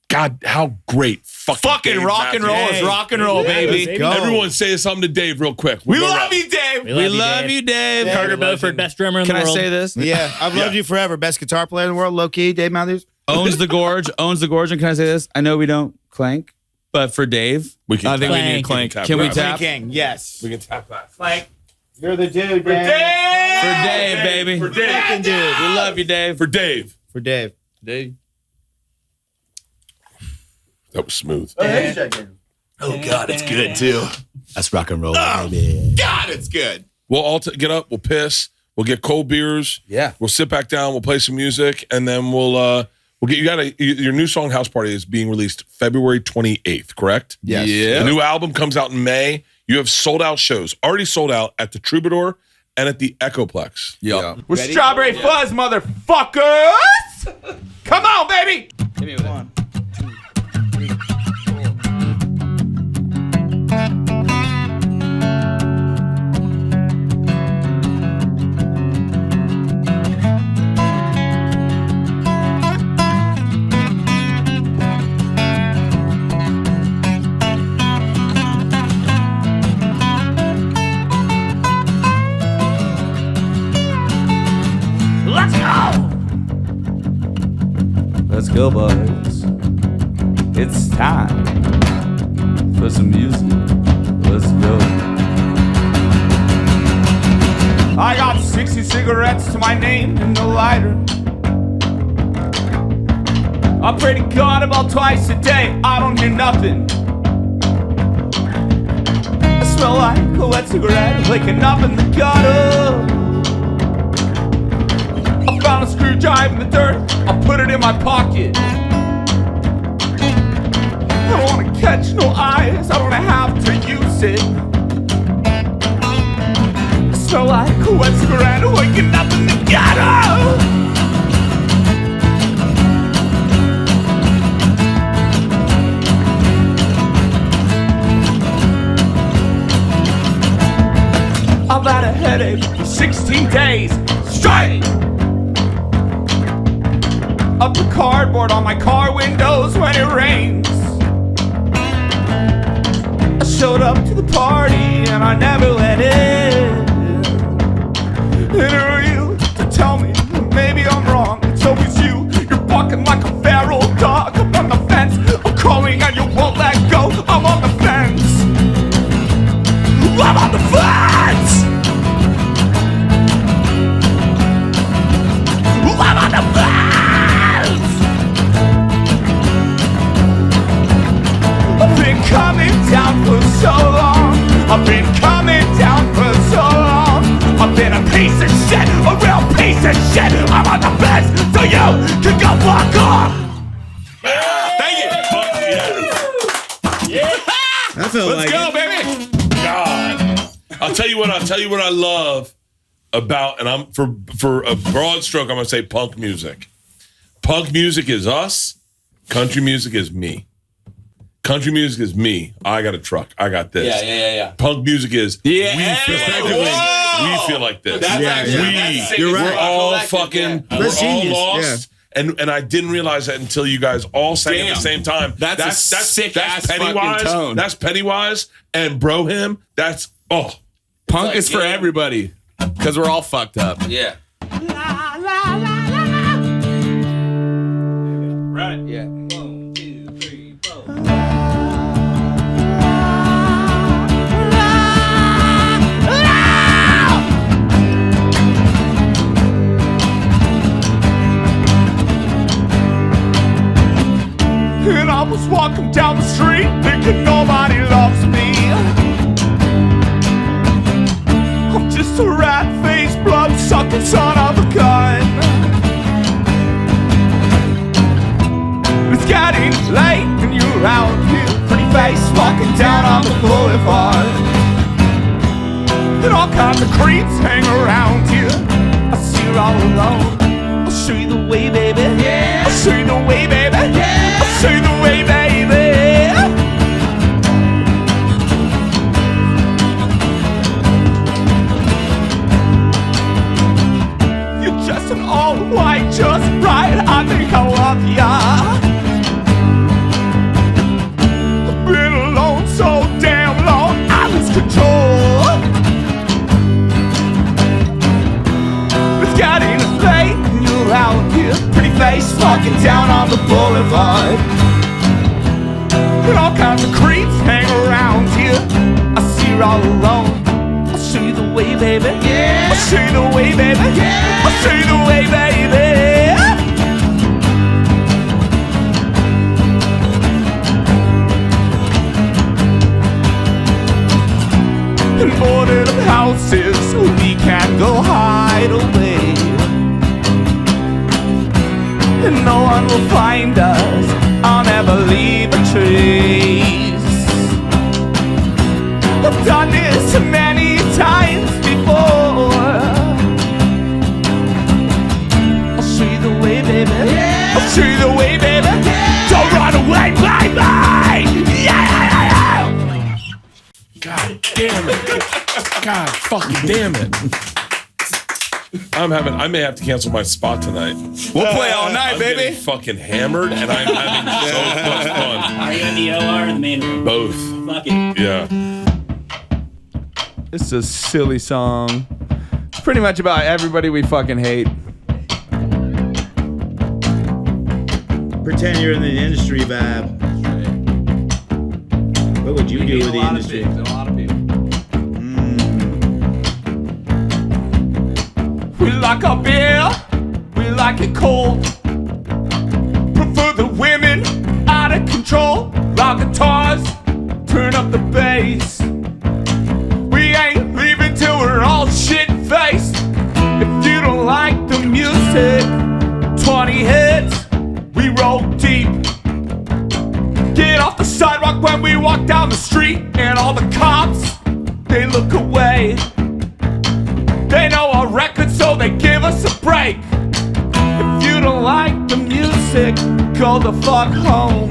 God, how great fucking Dave rock and roll Matthews. is rock and roll, baby. Go. Everyone say something to Dave real quick. We We'll go love around. you, Dave. We love you, Dave. Carter Beauford, best drummer in Can the I world. say this? Yeah, I've loved you forever. Best guitar player in the world, low key, Dave Matthews. Owns the gorge. And can I say this? I know we don't clank, but for Dave, We can I think we tap. need clank. can we tap? King, yes. We can tap that. Clank. You're the dude, For Dave. Dave. For Dave, baby. For Dave. Fucking dude. We love you, Dave. For Dave. For Dave. Dave. That was smooth. Oh, God, it's good, too. That's rock and roll, baby. God, it's good. We'll all get up. We'll piss. We'll get cold beers. Yeah. We'll sit back down. We'll play some music, and then we'll get your new song House Party is being released February 28th. Correct? Yes. The new album comes out in May. You have sold out shows, already sold out at the Troubadour and at the Echoplex. Yeah. We're Strawberry Fuzz, motherfuckers. Come on, baby. Hit me with it. 1, 2, 3, 4. Let's go, boys. It's time for some music. Let's go. I got 60 cigarettes to my name and no lighter. I pray to God about twice a day. I don't hear nothing. I smell like a wet cigarette waking up in the gutter. I found a screwdriver in the dirt. I'll put it in my pocket. I don't want to catch no eyes. I don't have to use it. I smell like a wet cigarette waking up in the gutter. I've had a headache for 16 days straight. I put cardboard on my car windows when it rains. I showed up to the party and I never went in. And who are you to tell me that maybe I'm wrong? It's always you. You're barking like a feral dog up on the fence. I'm calling and you won't let go. I'm on the fence. I'm on the fence. I'm on the fence. I've been coming down for so long. I've been coming down for so long. I've been a piece of shit, a real piece of shit. I'm on the fence, so you can go fuck off. Thank you. I feel Let's go, baby. God. I'll tell you what I love about, and I'm for a broad stroke, I'm gonna say punk music. Punk music is us, country music is me. Country music is me. I got a truck. I got this. Yeah. Punk music is we feel like this. That's We're all fucking That's we're all genius, lost. And I didn't realize that until you guys all sang at the same time. That's a sick-ass fucking Pennywise. tone. That's Pennywise and Bro Him. That's Punk like, is for yeah. everybody because we're all fucked up. Yeah. Right. Yeah. 1, 2, 3, 4. And I was walking down the street thinking nobody loves me. I'm just a rat-faced, blood-sucking son of a gun. It's getting late and you're out here, pretty face walking down on the boulevard. And all kinds of creeps hang around here. I see you all alone. I'll show you the way, baby. Yeah. I'll show you the way, baby. Yeah. I'll show you the way, baby. You're just an all white, just right. I think I love ya. face, walking down on the boulevard. And all kinds of creeps hang around here. I see her all alone. I'll show you the way, baby. Yeah. I'll show you the way, baby. Yeah. I'll show you the way, baby. In boarded up houses, we can go hide away. And no one will find us, I'll never leave a trace. I've done this many times before. I'll show you the way, baby. Yeah. I'll show you the way, baby. Yeah. Don't run away, baby. Yeah. God damn it. God fucking damn it. I may have to cancel my spot tonight. We'll play all night, I'm baby. getting fucking hammered and I'm having so much fun. Are you in the OR or the main room? Both. Fuck it. Yeah. It's a silly song. It's pretty much about everybody we fucking hate. Pretend you're in the industry, Bab. What would you do with the industry? A lot of people. We like our beer, we like it cold. Prefer the women out of control. Loud guitars, turn up the bass. We ain't leaving till we're all shit-faced. If you don't like the music, 20 hits, we roll deep. Get off the sidewalk when we walk down the street, and all the cops, they look away. They know our record, so they give us a break. If you don't like the music, go the fuck home.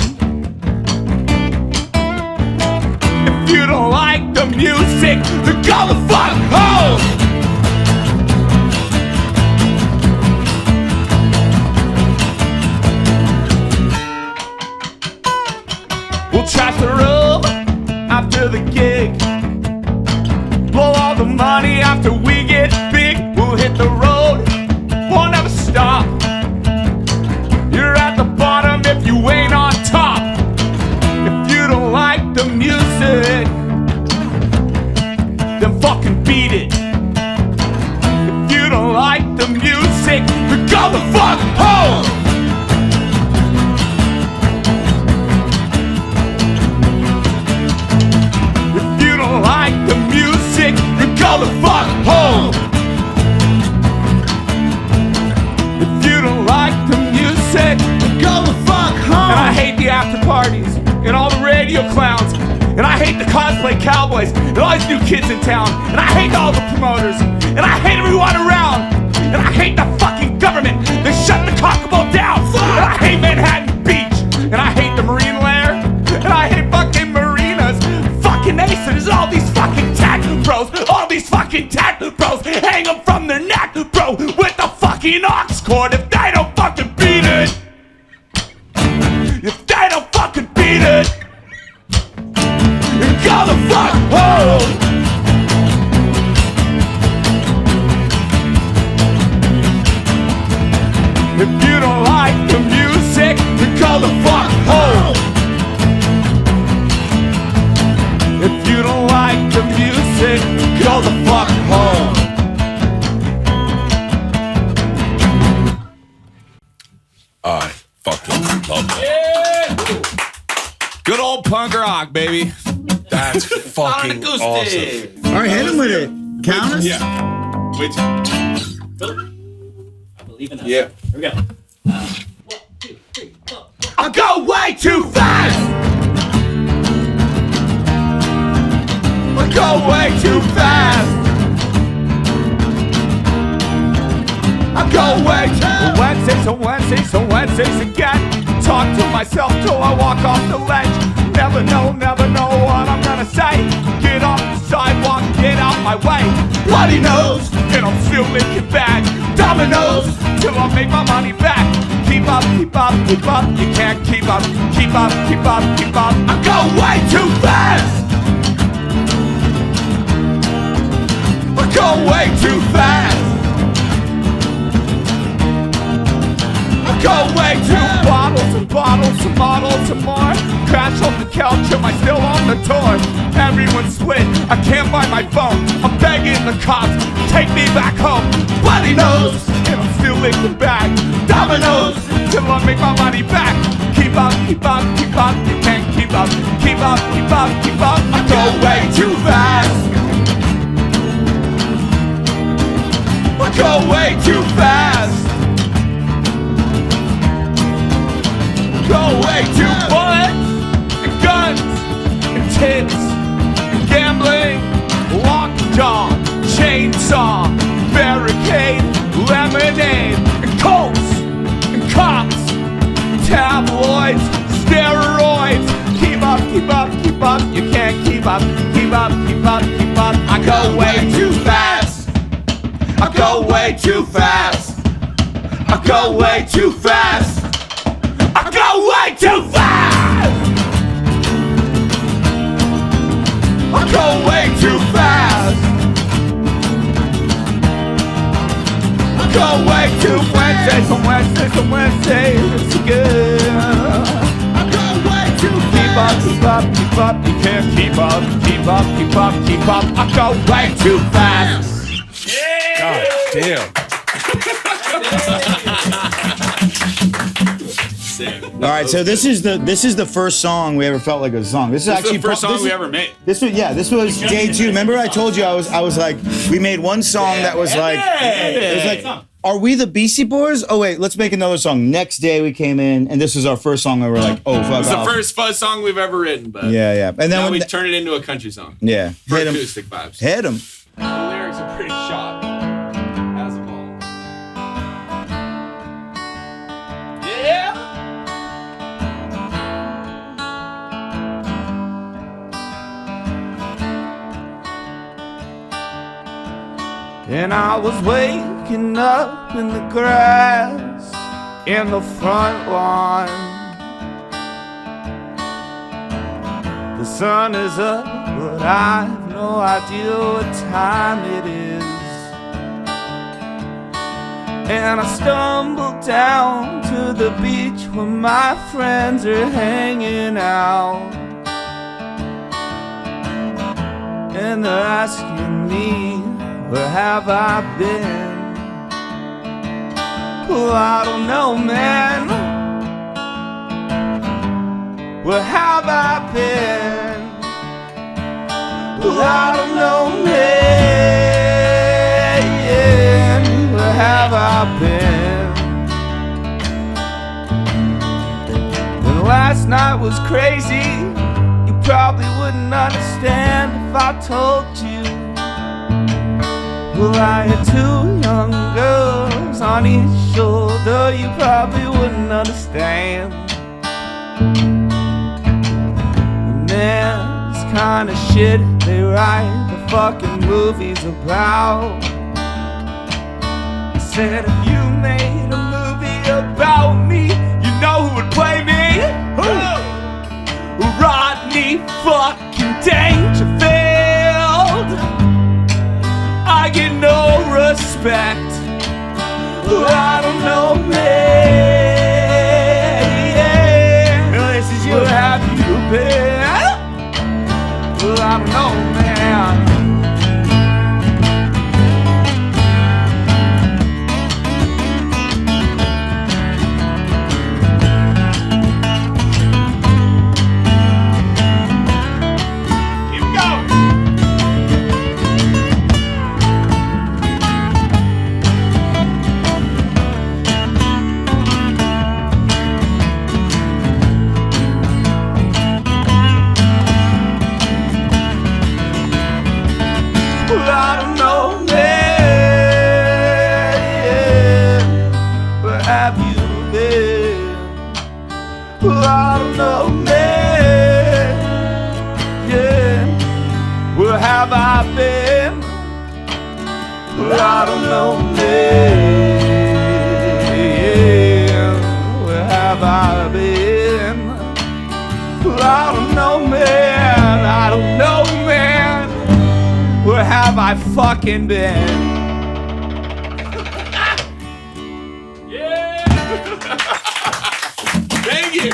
If you don't like the music, then go the fuck home. We'll trash the room after the gig. Blow all the money after we get big. We'll hit the road, we'll never stop. You're at the bottom if you ain't on top. If you don't like the music, then fucking beat it. If you don't like the music, then go the fuck home. If you don't like the music, then go the fuck home. If you don't like the music, then go the fuck home. And I hate the after parties and all the radio clowns. And I hate the cosplay cowboys and all these new kids in town. And I hate all the promoters. And I hate everyone around. And I hate the fucking government. They shut the cockable down. And I hate Manhattan Beach. And I hate the Marine Lair. And I hate fucking marinas. Fucking aces. All these fucking tattoo bros. All these fucking tattoo bros. Hang them from their neck, bro. With the fucking ox cord. If they don't fucking beat it. If they don't fucking beat it. Go the fuck home. If you don't like the music, then go the fuck home. If you don't like the music, go the fuck home. I fucking love it. Good old punk rock, baby. That's fucking awesome. All right, hit him with it. Count us. Yeah. Wait. I believe in us. Yeah. Here we go. 1, 2, 3, 4. I go way too fast. I go way too fast. I go way too. Wednesdays again. Talk to myself till I walk off the ledge. Never know what I'm gonna say. Get off the sidewalk, get out my way. Bloody nose, and I'm still making back. Dominoes, till I make my money back. Keep up, you can't keep up. I go way too fast. I go way too fast. I go way couch, am I still on the tour? Everyone's split, I can't find my phone. I'm begging the cops, take me back home. Bloody nose, and I'm still in the bag. Dominoes, till I make my money back. Keep up, keep up, keep up, you can't keep up. Keep up, keep up, keep up, I go way too fast. I go way too fast. Go way too bullets and guns and tits and gambling, lockjaw, chainsaw, barricade, lemonade and colts and cops, tabloids, steroids. Keep up, keep up, keep up, you can't keep up. Keep up, keep up, keep up, I go way too fast. I go way too fast. I go way too fast. I go way too fast. I go way too fast. I go way too Wednesdays on Wednesdays on Wednesdays. It's good. I go way too fast. Keep up, keep up, keep up. You can't keep up. Keep up, keep up, keep up. I go way too fast. God damn. All right, so this is the first song we ever felt like a song. This is actually the first song we ever made. This was day 2. Remember I told you I was like, we made one song that was like, it was like, are we the Beastie Boys? Oh wait, let's make another song. Next day we came in and this was our first song and we were like, oh fuck. It's the first Fuzz song we've ever written, but yeah. And then now when we turn it into a country song. Yeah. For Hit 'em. acoustic vibes. Hit 'em. The lyrics are pretty shot. As of all. Yeah. And I was waking up in the grass in the front lawn. The sun is up, but I have no idea what time it is. And I stumbled down to the beach where my friends are hanging out. And they're asking me, where have I been? Well, I don't know, man. Where have I been? Well, I don't know, man. Where have I been? When last night was crazy, you probably wouldn't understand if I told you. Well, I had 2 young girls on each shoulder, you probably wouldn't understand. And man, this kind of shit they write the fucking movies about. I said, if you made a movie about me, you know who would play me? Who? Rodney fucking Dangerfield. I get no respect. Well, I don't know, man. This is you. Where have you been? Well, I don't know, man. I don't know, man. Yeah, where have I been? I don't know, man. Where have I been? I don't know, man. I don't know, man. Where have I fucking been? Thank you.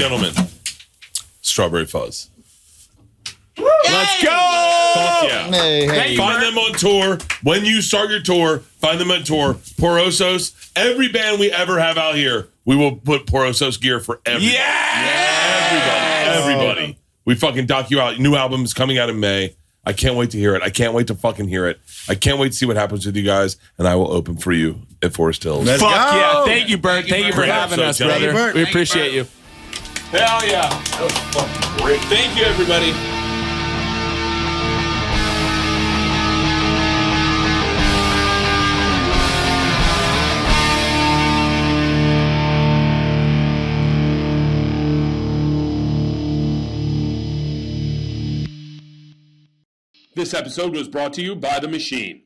gentlemen, Strawberry Fuzz. Let's go. Fuck yeah. Hey. Find them on tour. When you start your tour, find them on tour. Por Osos. Every band we ever have out here, we will put Por Osos gear for everybody. Everybody. We fucking dock you out. New album is coming out in May. I can't wait to hear it. I can't wait to fucking hear it. I can't wait to see what happens with you guys, and I will open for you at Forest Hills. Let's Fuck go. yeah. Thank you, Bert. Thank you for Great having us, episode, brother. Johnny. We appreciate you. Hell yeah. That was fucking great. Thank you, everybody. This episode was brought to you by The Machine.